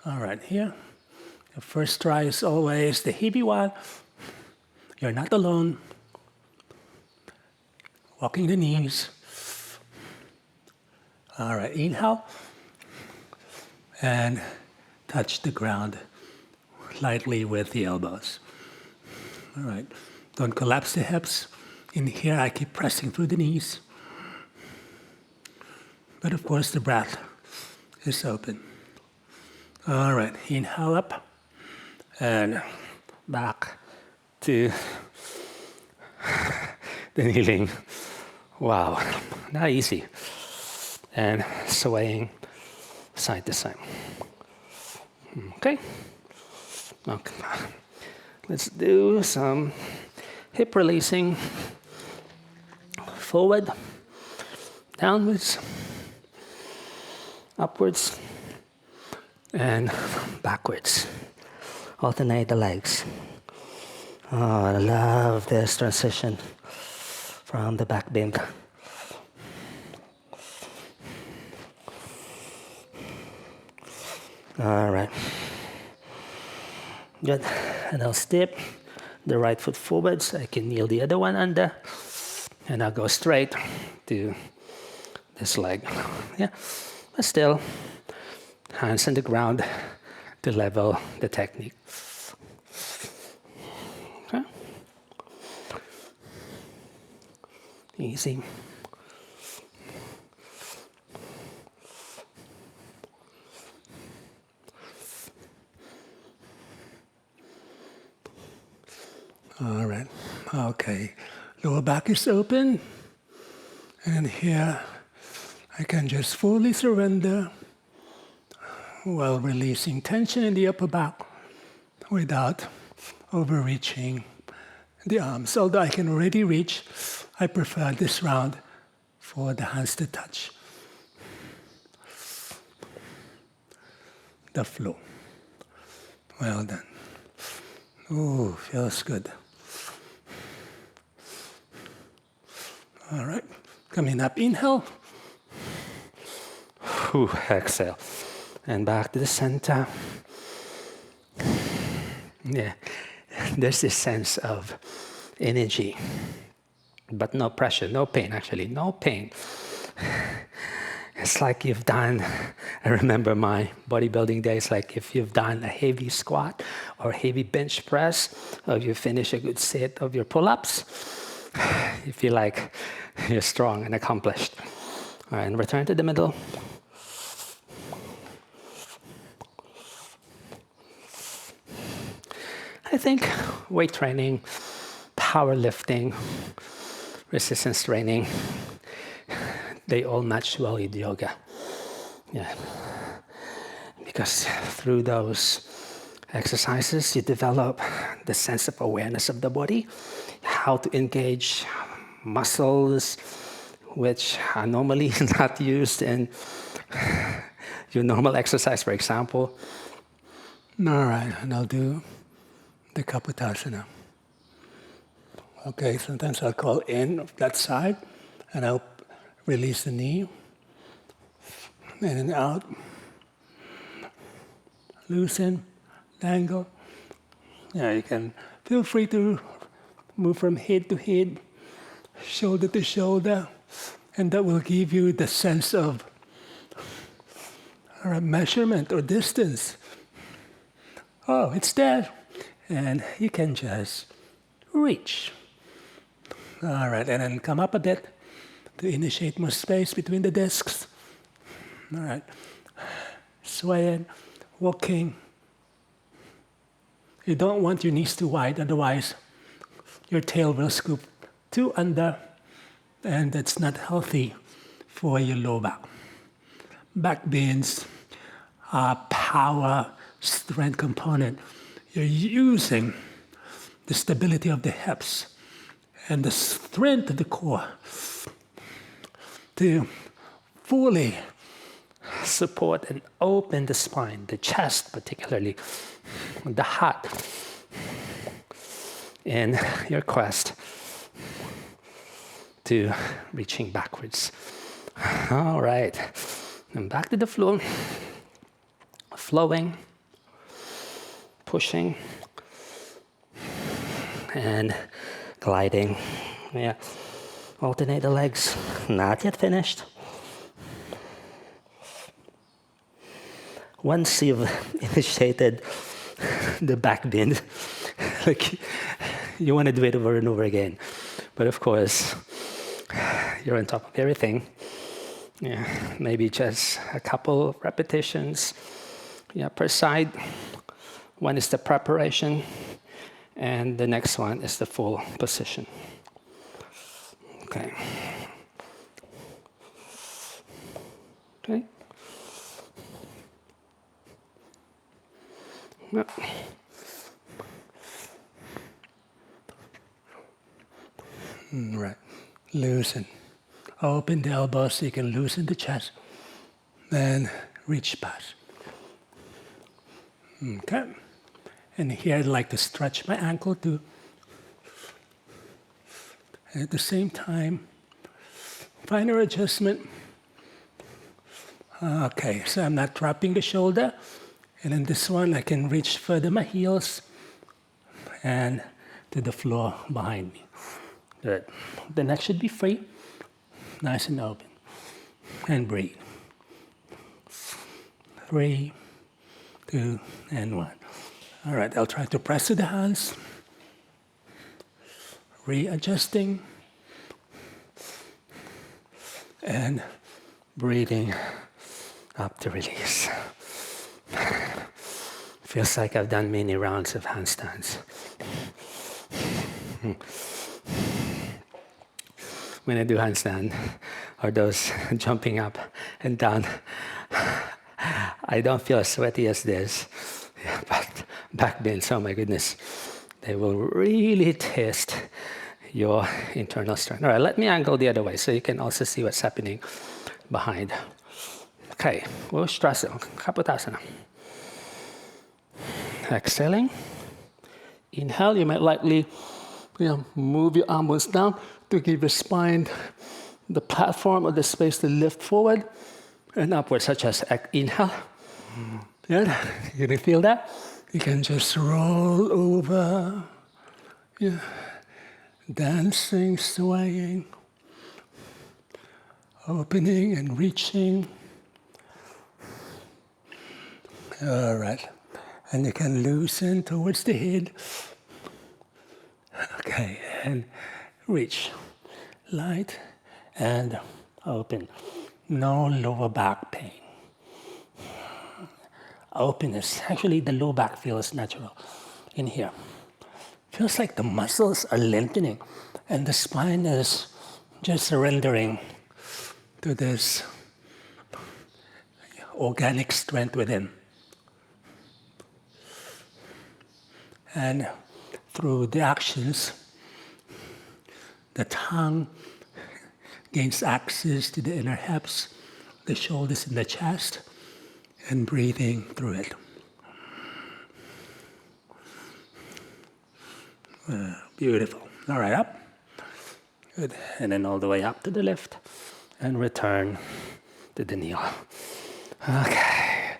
All right, here. The first try is always the heavy one. You're not alone. Walking the knees. All right, inhale. And touch the ground lightly with the elbows. All right, don't collapse the hips. In here, I keep pressing through the knees. But of course, the breath is open. All right, inhale up and back to the kneeling. Wow, not easy. And swaying side to side. Okay. Okay. Let's do some hip releasing. Forward, downwards, upwards, and backwards. Alternate the legs. Oh, I love this transition from the back bend. All right. Good. And I'll step the right foot forward so I can kneel the other one under. And I'll go straight to this leg. Yeah. But still, hands on the ground to level the technique. Okay. Easy. All right, okay. Lower back is open. And here, I can just fully surrender while releasing tension in the upper back without overreaching the arms. Although I can already reach, I prefer this round for the hands to touch the floor. Well done. Ooh, feels good. All right, coming up, inhale. Exhale. And back to the center. Yeah, there's this sense of energy, but no pressure, no pain actually, no pain. It's like you've done, I remember my bodybuilding days, like if you've done a heavy squat or heavy bench press, or you finish a good set of your pull-ups, you feel like you're strong and accomplished. All right, and return to the middle. I think weight training, powerlifting, resistance training, they all match well with yoga. Yeah. Because through those exercises, you develop the sense of awareness of the body, how to engage muscles which are normally not used in your normal exercise, for example. All right, and I'll do the Kapotasana. Okay, sometimes I'll call in of that side, and I'll release the knee, in and out, loosen, dangle. Yeah, you can feel free to move from head to head, shoulder to shoulder, and that will give you the sense of measurement or distance. Oh, it's there. And you can just reach. All right, and then come up a bit to initiate more space between the discs. All right, swaying, walking. You don't want your knees too wide, otherwise your tail will scoop too under, and that's not healthy for your low back. Back bends are power, strength component. You're using the stability of the hips and the strength of the core to fully Support and open the spine, the chest particularly, the heart, in your quest to reaching backwards. All right, and back to the floor, flowing, pushing, and gliding. Yeah, alternate the legs, not yet finished. Once you've initiated the back bend, like you want to do it over and over again. But of course, you're on top of everything. Yeah, maybe just a couple of repetitions, per side. One is the preparation, and the next one is the full position. Okay. Okay. Yep. Right. Loosen. Open the elbows so you can loosen the chest. Then reach past. Okay. And here I'd like to stretch my ankle too. And at the same time, finer adjustment. Okay, so I'm not dropping the shoulder. And in this one, I can reach further my heels and to the floor behind me. Good. The neck should be free, nice and open. And breathe. 3, 2, and 1. All right, I'll try to press to the hands. Readjusting. And breathing up to release. Feels like I've done many rounds of handstands. When I do handstand, or those jumping up and down, I don't feel as sweaty as this. But back bends, oh my goodness, they will really test your internal strength. All right, let me angle the other way so you can also see what's happening behind. Okay, Ustrasana, Kapotasana. Exhaling. Inhale, you might likely move your arms down to give your spine the platform or the space to lift forward and upward, such as inhale. Good. You can feel that? You can just roll over. Yeah. Dancing, swaying, opening and reaching. All right. And you can loosen towards the head. Okay, and reach. Light and open. No lower back pain. Openness. Actually, the lower back feels natural in here. Feels like the muscles are lengthening and the spine is just surrendering to this organic strength within. And through the actions, the tongue gains access to the inner hips, the shoulders and the chest, and breathing through it. Beautiful. All right, up. Good. And then all the way up to the left and return to the kneel. Okay.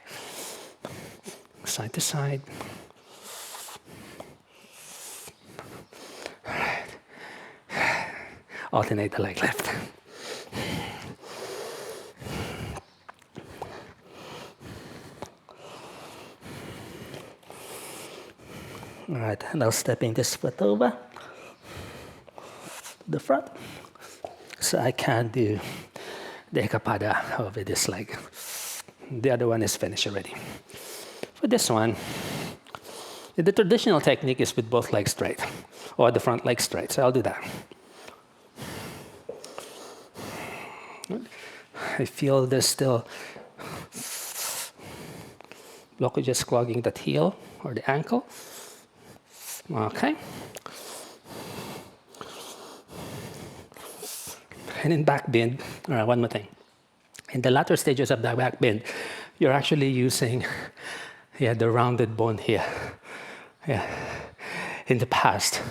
Side to side. All right. Alternate the leg lift. All right, now stepping this foot over the front. So I can do the Ekapada over this leg. The other one is finished already. For this one, the traditional technique is with both legs straight, or the front leg straight, so I'll do that. I feel there's still blockages clogging that heel or the ankle. Okay. And in back bend, all right, one more thing. In the latter stages of the back bend, you're actually using the rounded bone here. Yeah. In the past,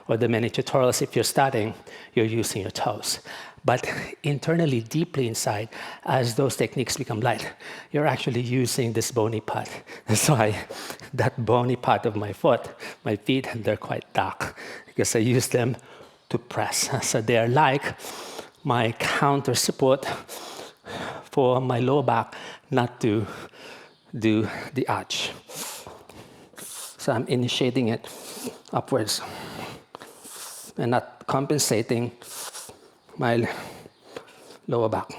or the many tutorials, if you're starting, you're using your toes. But internally, deeply inside, as those techniques become light, you're actually using this bony part. That's why that bony part of my foot, my feet, they're quite dark because I use them to press. So they're like my counter support for my lower back not to do the arch. So I'm initiating it upwards and not compensating my lower back.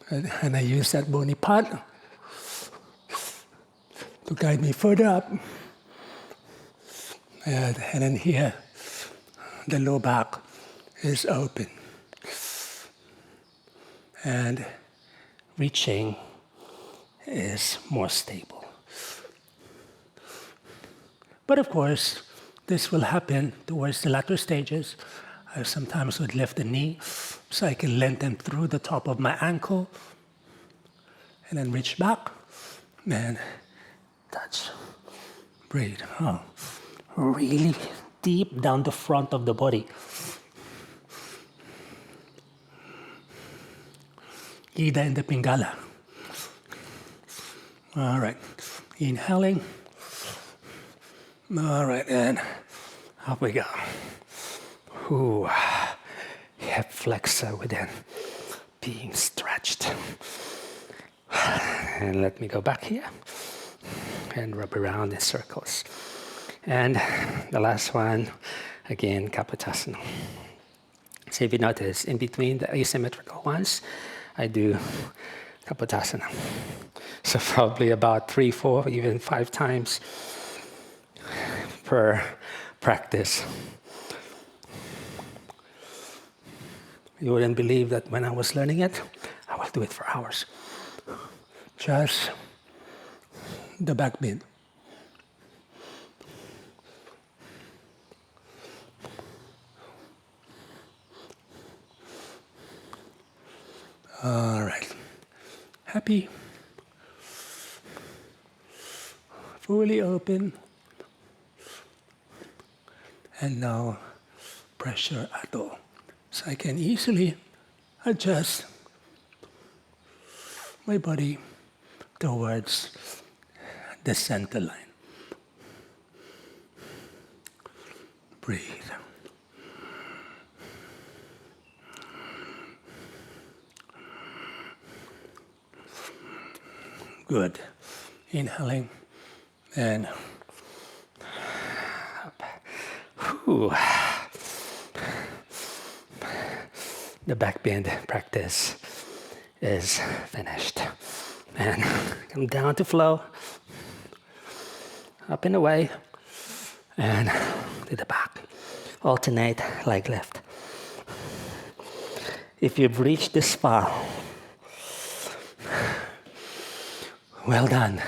And I use that bony part to guide me further up. And then here, the lower back is open. And reaching is more stable. But of course, this will happen towards the latter stages. I sometimes would lift the knee so I can lengthen through the top of my ankle and then reach back and touch. Breathe. Oh, really deep down the front of the body. Ida in the Pingala. All right. Inhaling. All right, and up we go. Ooh, hip flexor within being stretched. And let me go back here and rub around in circles. And the last one, again, Kapotasana. So if you notice, in between the asymmetrical ones, I do Kapotasana. So probably about 3, 4, even 5 times per practice. You wouldn't believe that when I was learning it, I would do it for hours. Just the back bend. All right. Happy. Fully open. And no pressure at all. So I can easily adjust my body towards the center line. Breathe. Good. Inhaling and Whew. The back bend practice is finished. And come down to flow, up and away, and to the back. Alternate leg lift. If you've reached this far, well done.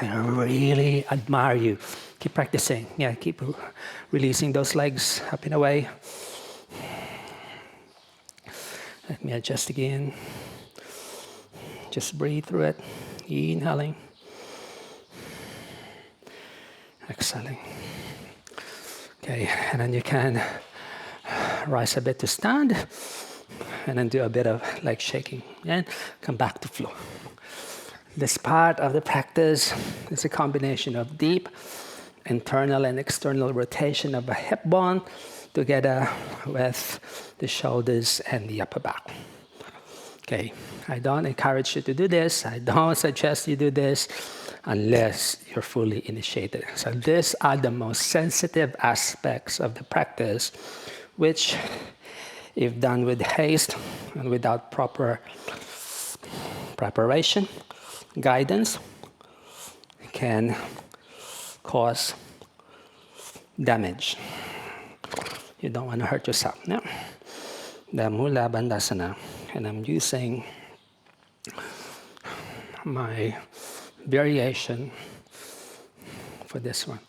I really admire you. Keep practicing. Yeah, keep releasing those legs up and away. Let me adjust again. Just breathe through it. Inhaling. Exhaling. Okay, and then you can rise a bit to stand, and then do a bit of leg shaking, and come back to flow. This part of the practice is a combination of deep internal and external rotation of the hip bone together with the shoulders and the upper back. Okay, I don't encourage you to do this. I don't suggest you do this unless you're fully initiated. So these are the most sensitive aspects of the practice, which, if done with haste and without proper preparation, guidance, can cause damage. You don't want to hurt yourself. No? The Mula Bandhasana, and I'm using my variation for this one.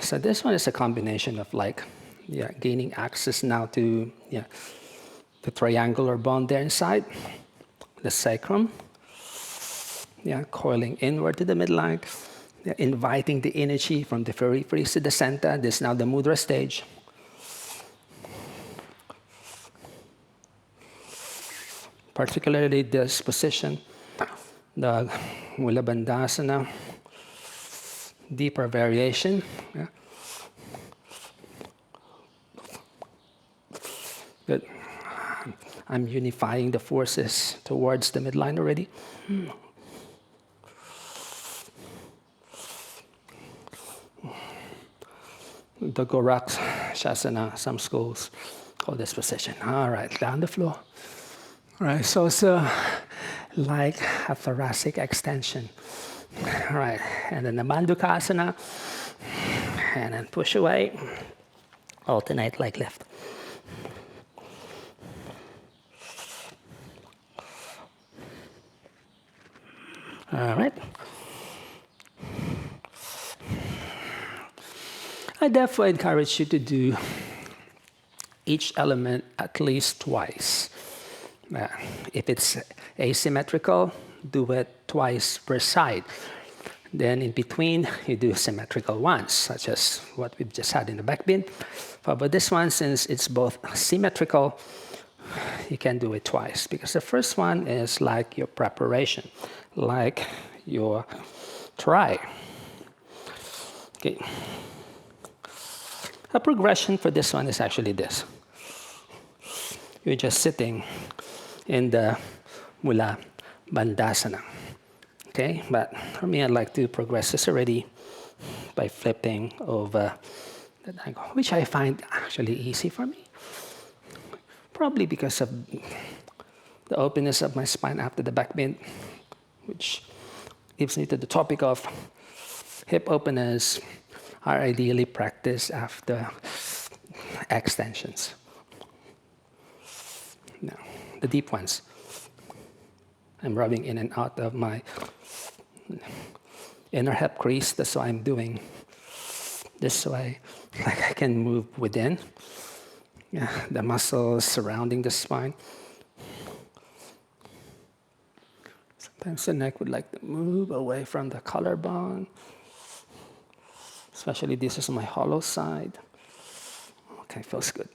So this one is a combination of gaining access now to the triangular bone there inside, the sacrum, coiling inward to the midline, inviting the energy from the periphery to the center. This is now the mudra stage. Particularly this position, the Mula Bandhasana, deeper variation. Good. I'm unifying the forces towards the midline already. The Gorak's Shasana, some schools call this position. All right, down the floor. All right, so it's like a thoracic extension. All right, and then the Bandukasana, and then push away, alternate leg lift. All right. I therefore encourage you to do each element at least twice. If it's asymmetrical, do it twice per side. Then in between, you do symmetrical ones, such as what we've just had in the back bend. But this one, since it's both symmetrical, you can do it twice, because the first one is like your preparation, like your try. Okay. A progression for this one is actually this. You're just sitting in the Mula Bandhasana. Okay, but for me, I'd like to progress this already by flipping over that angle, which I find actually easy for me. Probably because of the openness of my spine after the back bend, which gives me to the topic of hip openers are ideally practiced after extensions. Now, the deep ones. I'm rubbing in and out of my inner hip crease. That's why I'm doing this way. Like I can move within the muscles surrounding the spine. Sometimes the neck would like to move away from the collarbone. Especially this is my hollow side. Okay, feels good.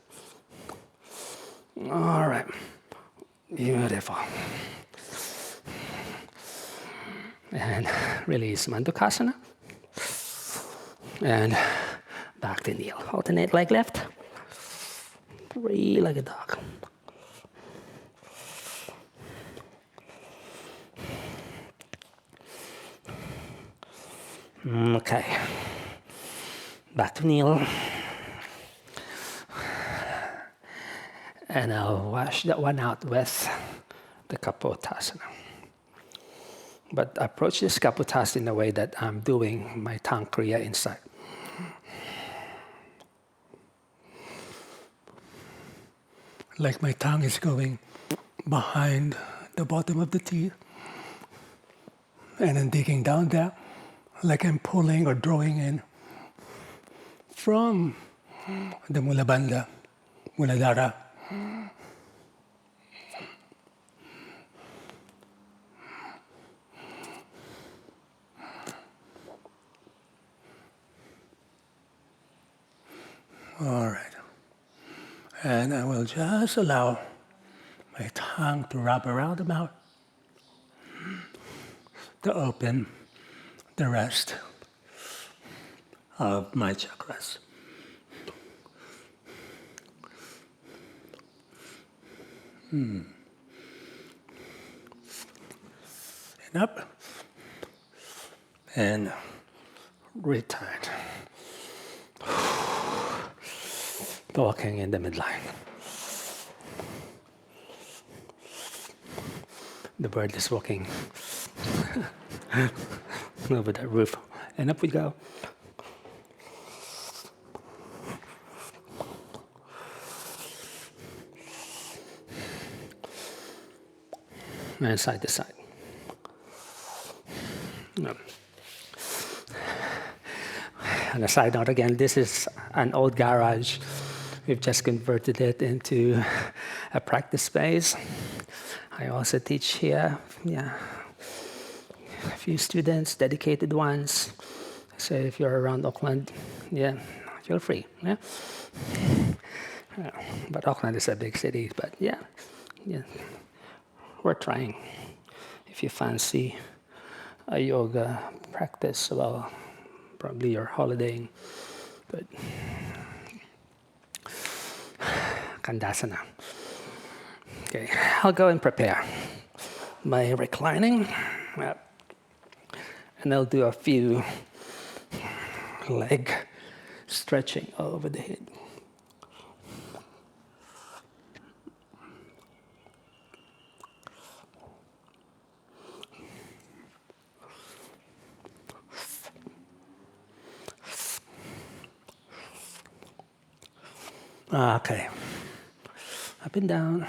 All right, beautiful. And release Mandukasana. And back to kneel. Alternate leg left. Three-legged dog. Okay. Back to kneel. And I'll wash that one out with the Kapotasana. But approach this Kapotasana in a way that I'm doing my tongue kriya inside. Like my tongue is going behind the bottom of the teeth. And then digging down there, like I'm pulling or drawing in from the Mulabandha, Muladhara. All right. And I will just allow my tongue to wrap around the mouth to open the rest of my chakras. And up and return. Walking in the midline. The bird is walking over the roof. And up we go. And side to side. No. On a side note again, this is an old garage. We've just converted it into a practice space. I also teach here, a few students, dedicated ones. So if you're around Auckland, feel free. But Auckland is a big city, but we're trying. If you fancy a yoga practice, well, probably you're holidaying, but Kandasana. Okay, I'll go and prepare my reclining, and I'll do a few leg stretching over the head. Okay, up and down.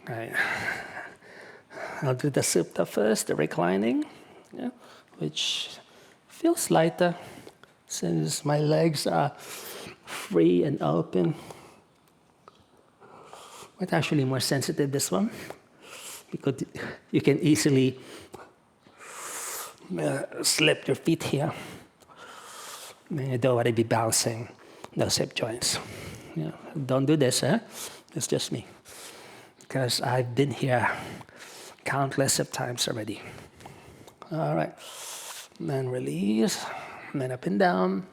Right. I'll do the supta first, the reclining, which feels lighter since my legs are free and open. But actually more sensitive, this one, because you can easily slip your feet here. You don't want to be bouncing those hip joints. Don't do this, It's just me. Because I've been here countless of times already. All right. Then release, then up and down.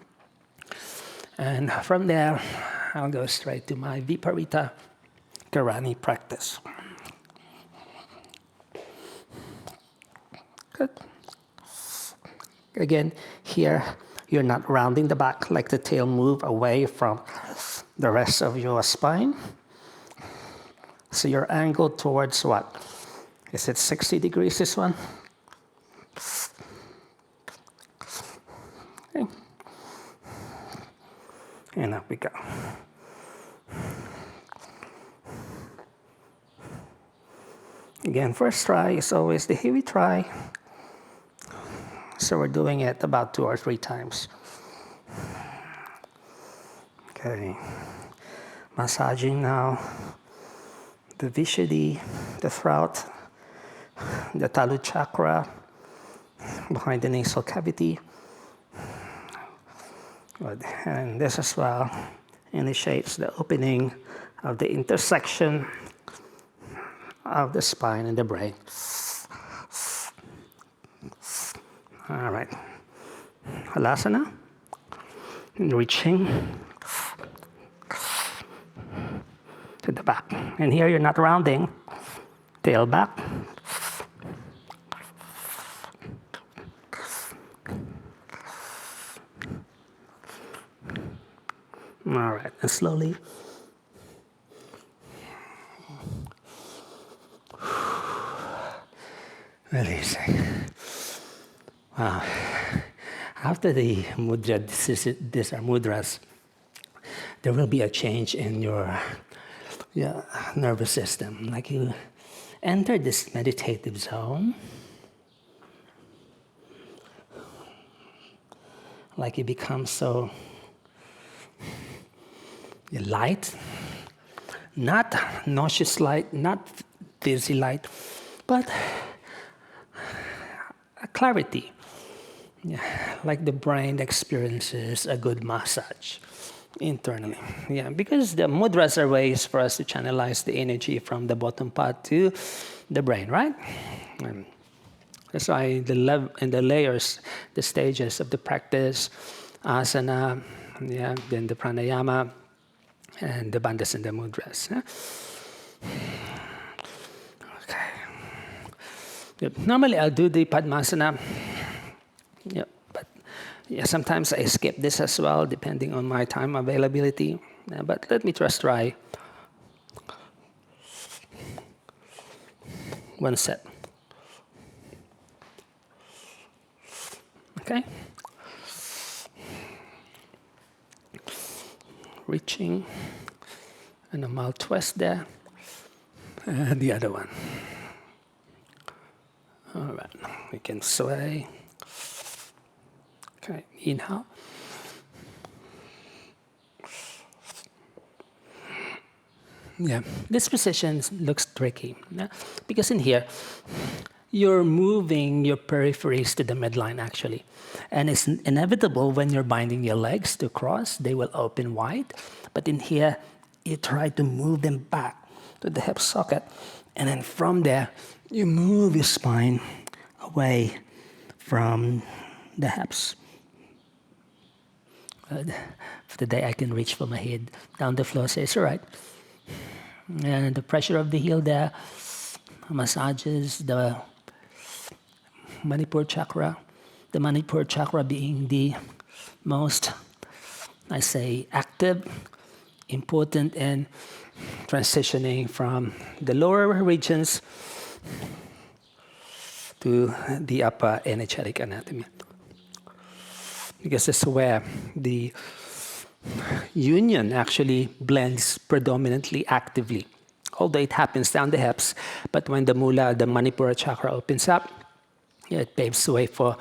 And from there, I'll go straight to my Viparita Karani practice. Good. Again, here, you're not rounding the back, like the tail move away from the rest of your spine. So you're angled towards what? Is it 60 degrees, this one? Okay. And up we go. Again, first try is always the heavy try. So we're doing it about 2 or 3 times. Okay. Massaging now the Vishuddhi, the throat, the Talu chakra, behind the nasal cavity. Good. And this as well initiates the opening of the intersection of the spine and the brain. All right. Halasana. Reaching to the back. And here you're not rounding. Tail back. All right, and slowly releasing. Wow. After the mudra, these are mudras, there will be a change in your nervous system. Like you enter this meditative zone, like you become so light, not nauseous light, not dizzy light, but a clarity. Yeah, like the brain experiences a good massage internally. Yeah, because the mudras are ways for us to channelize the energy from the bottom part to the brain, right? That's why in the layers, the stages of the practice, asana, yeah, then the pranayama, and the bandhas and the mudras. Yeah? Okay. Yep. Normally I'll do the padmasana. Yeah, but sometimes I skip this as well, depending on my time availability. But let me just try one set. Okay. Reaching, and a mild twist there, and the other one. All right, we can sway. Okay, inhale. Yeah, this position looks tricky, yeah? Because in here, you're moving your peripheries to the midline actually. And it's inevitable when you're binding your legs to cross, they will open wide. But in here, you try to move them back to the hip socket. And then from there, you move your spine away from the hips. Good. For today, I can reach for my head down the floor, say it's all right. And the pressure of the heel there massages the Manipur chakra. The Manipur chakra being the most, I say, active, important in transitioning from the lower regions to the upper energetic anatomy. Because it's where the union actually blends predominantly actively. Although it happens down the hips, but when the mula, the Manipura chakra opens up, it paves the way for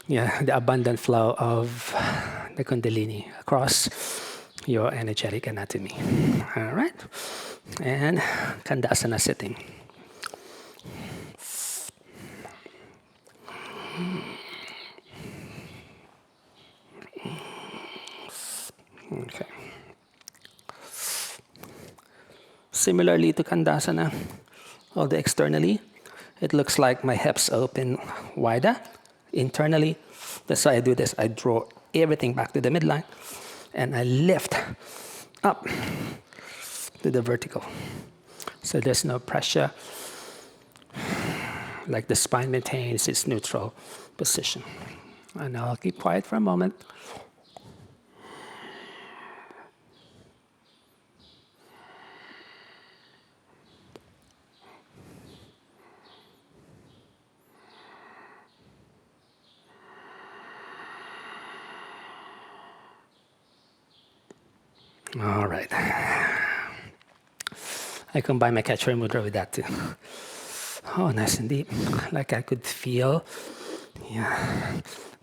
the abundant flow of the Kundalini across your energetic anatomy. All right? And Kandasana sitting. Okay. Similarly to Kandasana, although externally, it looks like my hips open wider. Internally, that's why I do this. I draw everything back to the midline, and I lift up to the vertical. So there's no pressure, like the spine maintains its neutral position. And I'll keep quiet for a moment. All right. I combine my Kachari Mudra with that too. Oh, nice and deep. Like I could feel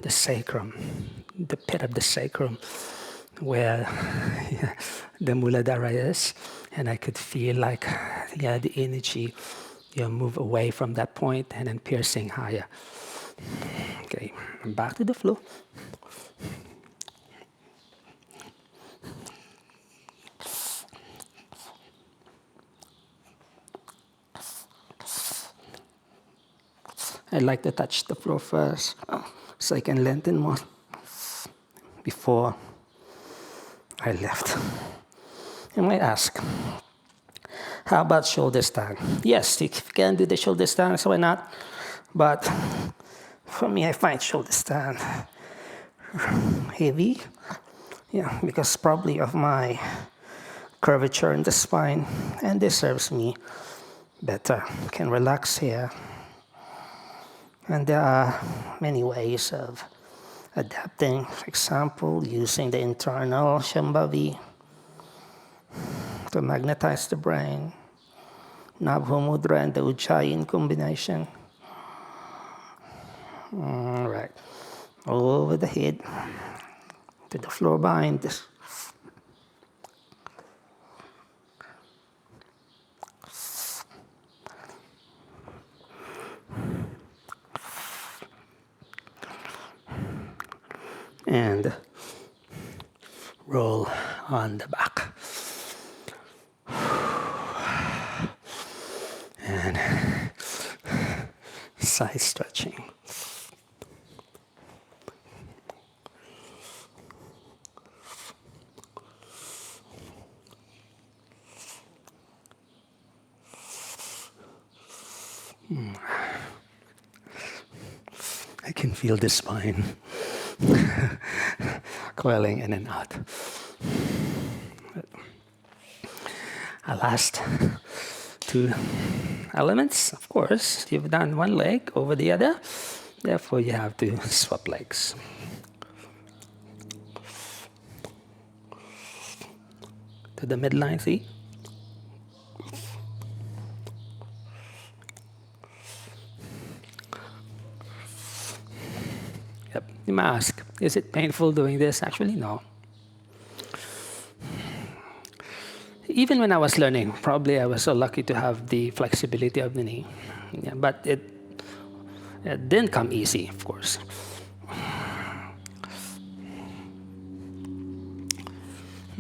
the sacrum, the pit of the sacrum where the Muladhara is, and I could feel like the energy move away from that point and then piercing higher. Okay, back to the flow. I like to touch the floor first so I can lengthen more before I left. You might ask, how about shoulder stand? Yes, if you can do the shoulder stand, so why not? But for me, I find shoulder stand heavy, because probably of my curvature in the spine, and this serves me better. Can relax here. And there are many ways of adapting. For example, using the internal Shambhavi to magnetize the brain, Nabho Mudra and the Ujjayi combination. All right, over the head to the floor behind us. And roll on the back. And side stretching. I can feel the spine coiling in and out. Our last two elements, of course, you've done one leg over the other, therefore you have to swap legs. To the midline, see? Yep. You might ask, is it painful doing this? Actually, no. Even when I was learning, probably I was so lucky to have the flexibility of the knee. But it didn't come easy, of course.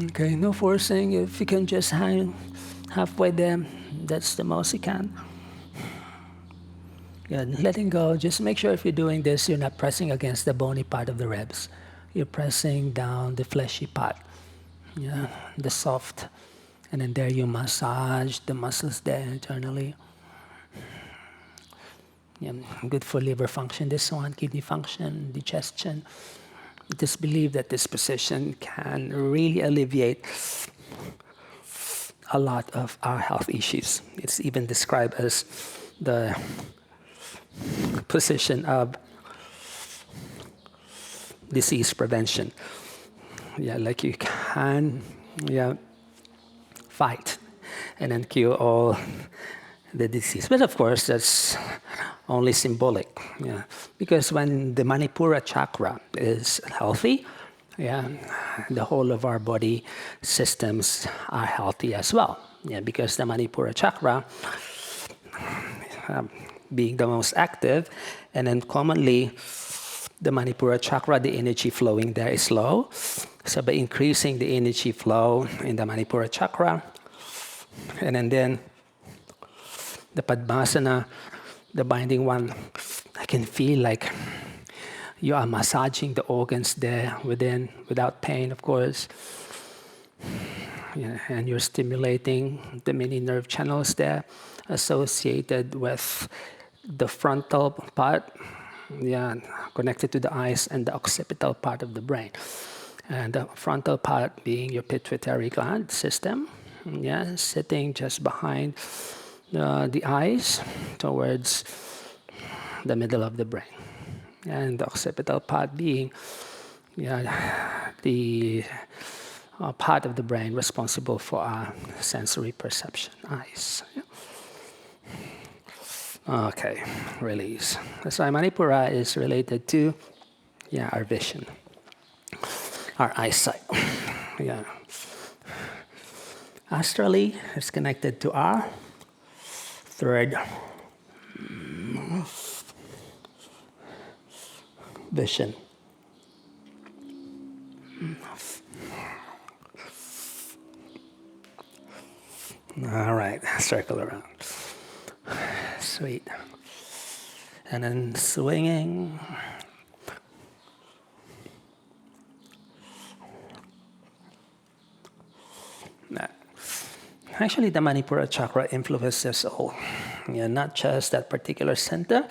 Okay, no forcing. If you can just hang halfway there, that's the most you can. Letting go. Just make sure if you're doing this, you're not pressing against the bony part of the ribs. You're pressing down the fleshy part, the soft. And then there you massage the muscles there internally. Good for liver function, this one, kidney function, digestion. Just believe that this position can really alleviate a lot of our health issues. It's even described as the position of disease prevention. Like you can, fight and then cure all the disease. But of course, that's only symbolic, because when the Manipura chakra is healthy, the whole of our body systems are healthy as well. Because the Manipura chakra being the most active, and then commonly the Manipura chakra, the energy flowing there is low. So by increasing the energy flow in the Manipura chakra, and then the Padmasana, the binding one, I can feel like you are massaging the organs there within, without pain, of course. And you're stimulating the many nerve channels there associated with the frontal part, connected to the eyes, and the occipital part of the brain. And the frontal part being your pituitary gland system, sitting just behind the eyes towards the middle of the brain. And the occipital part being the part of the brain responsible for our sensory perception, eyes. Okay, release. So Manipura is related to our vision, our eyesight. Yeah. Astrally, it's connected to our third vision. All right, circle around. Sweet. And then swinging. Actually, the Manipura chakra influences all. Yeah, not just that particular center.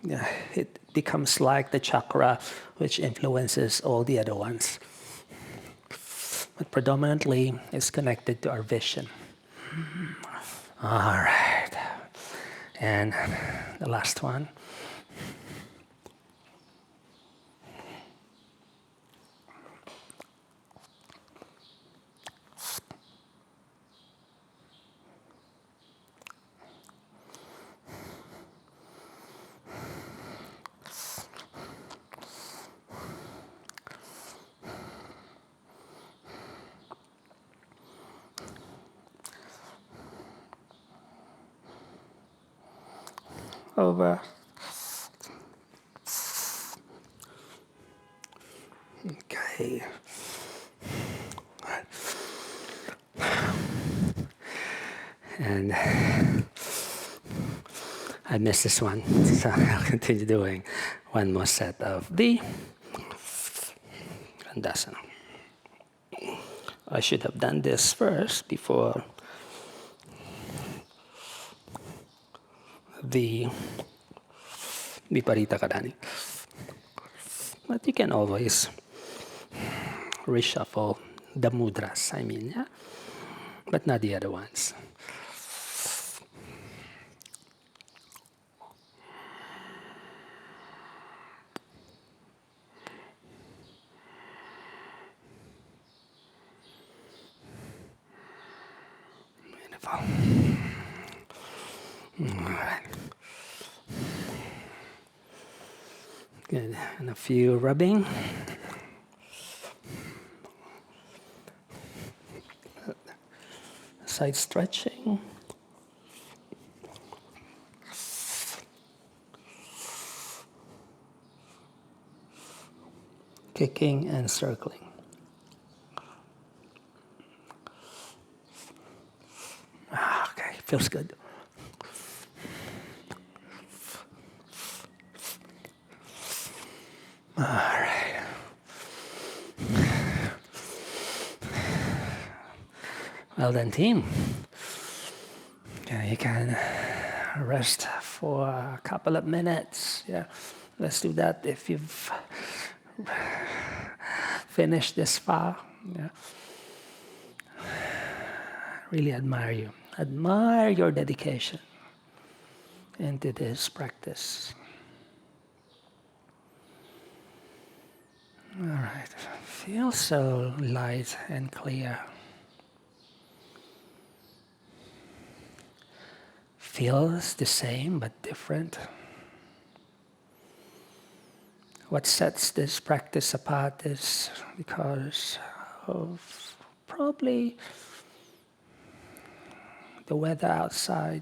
Yeah, it becomes like the chakra which influences all the other ones. But predominantly, it's connected to our vision. All right. And the last one. Over. Okay. And I missed this one, so I'll continue doing one more set of the Bandhas. I should have done this first before the Viparita Karani. But you can always reshuffle the mudras, yeah? But not the other ones. Beautiful. All right. Good. And a few rubbing. Side stretching. Kicking and circling. Okay, feels good. All right. Well done, team. Okay, you can rest for a couple of minutes. Yeah, let's do that if you've finished this far. Yeah. Really admire you. Admire your dedication into this practice. All right. Feel so light and clear. Feels the same but different. What sets this practice apart is because of probably the weather outside.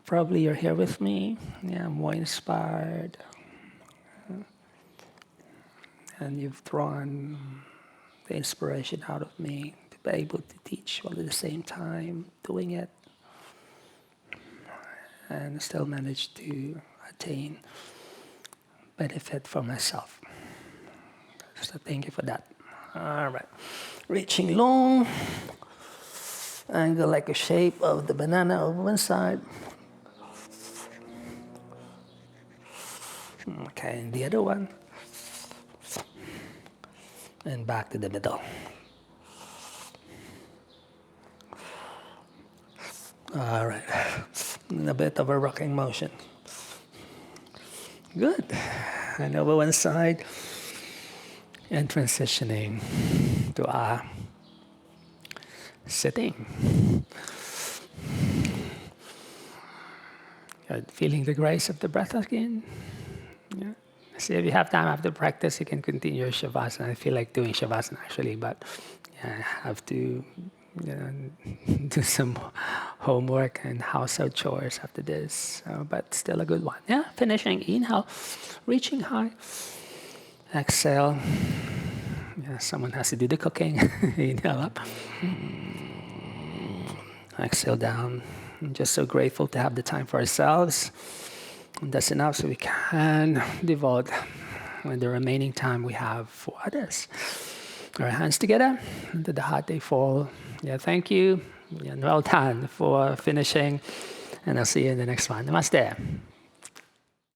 Probably you're here with me. Yeah, more inspired. And you've drawn the inspiration out of me to be able to teach while at the same time doing it. And still manage to attain benefit for myself. So thank you for that. All right. Reaching long. Angle like a shape of the banana over one side. Okay, and the other one. And back to the middle. All right. And a bit of a rocking motion. Good. And over one side. And transitioning to our sitting. Good. Feeling the grace of the breath again. Yeah. See, if you have time after practice, you can continue your Shavasana. I feel like doing Shavasana actually, but yeah, I have to do some homework and household chores after this. But still a good one. Yeah, finishing. Inhale, reaching high. Exhale. Yeah, someone has to do the cooking. Inhale up. Exhale down. I'm just so grateful to have the time for ourselves. And that's enough so we can devote the remaining time we have for others. Our hands together into the heart they fall. Yeah, thank you. Yeah, and well done for finishing. And I'll see you in the next one. Namaste.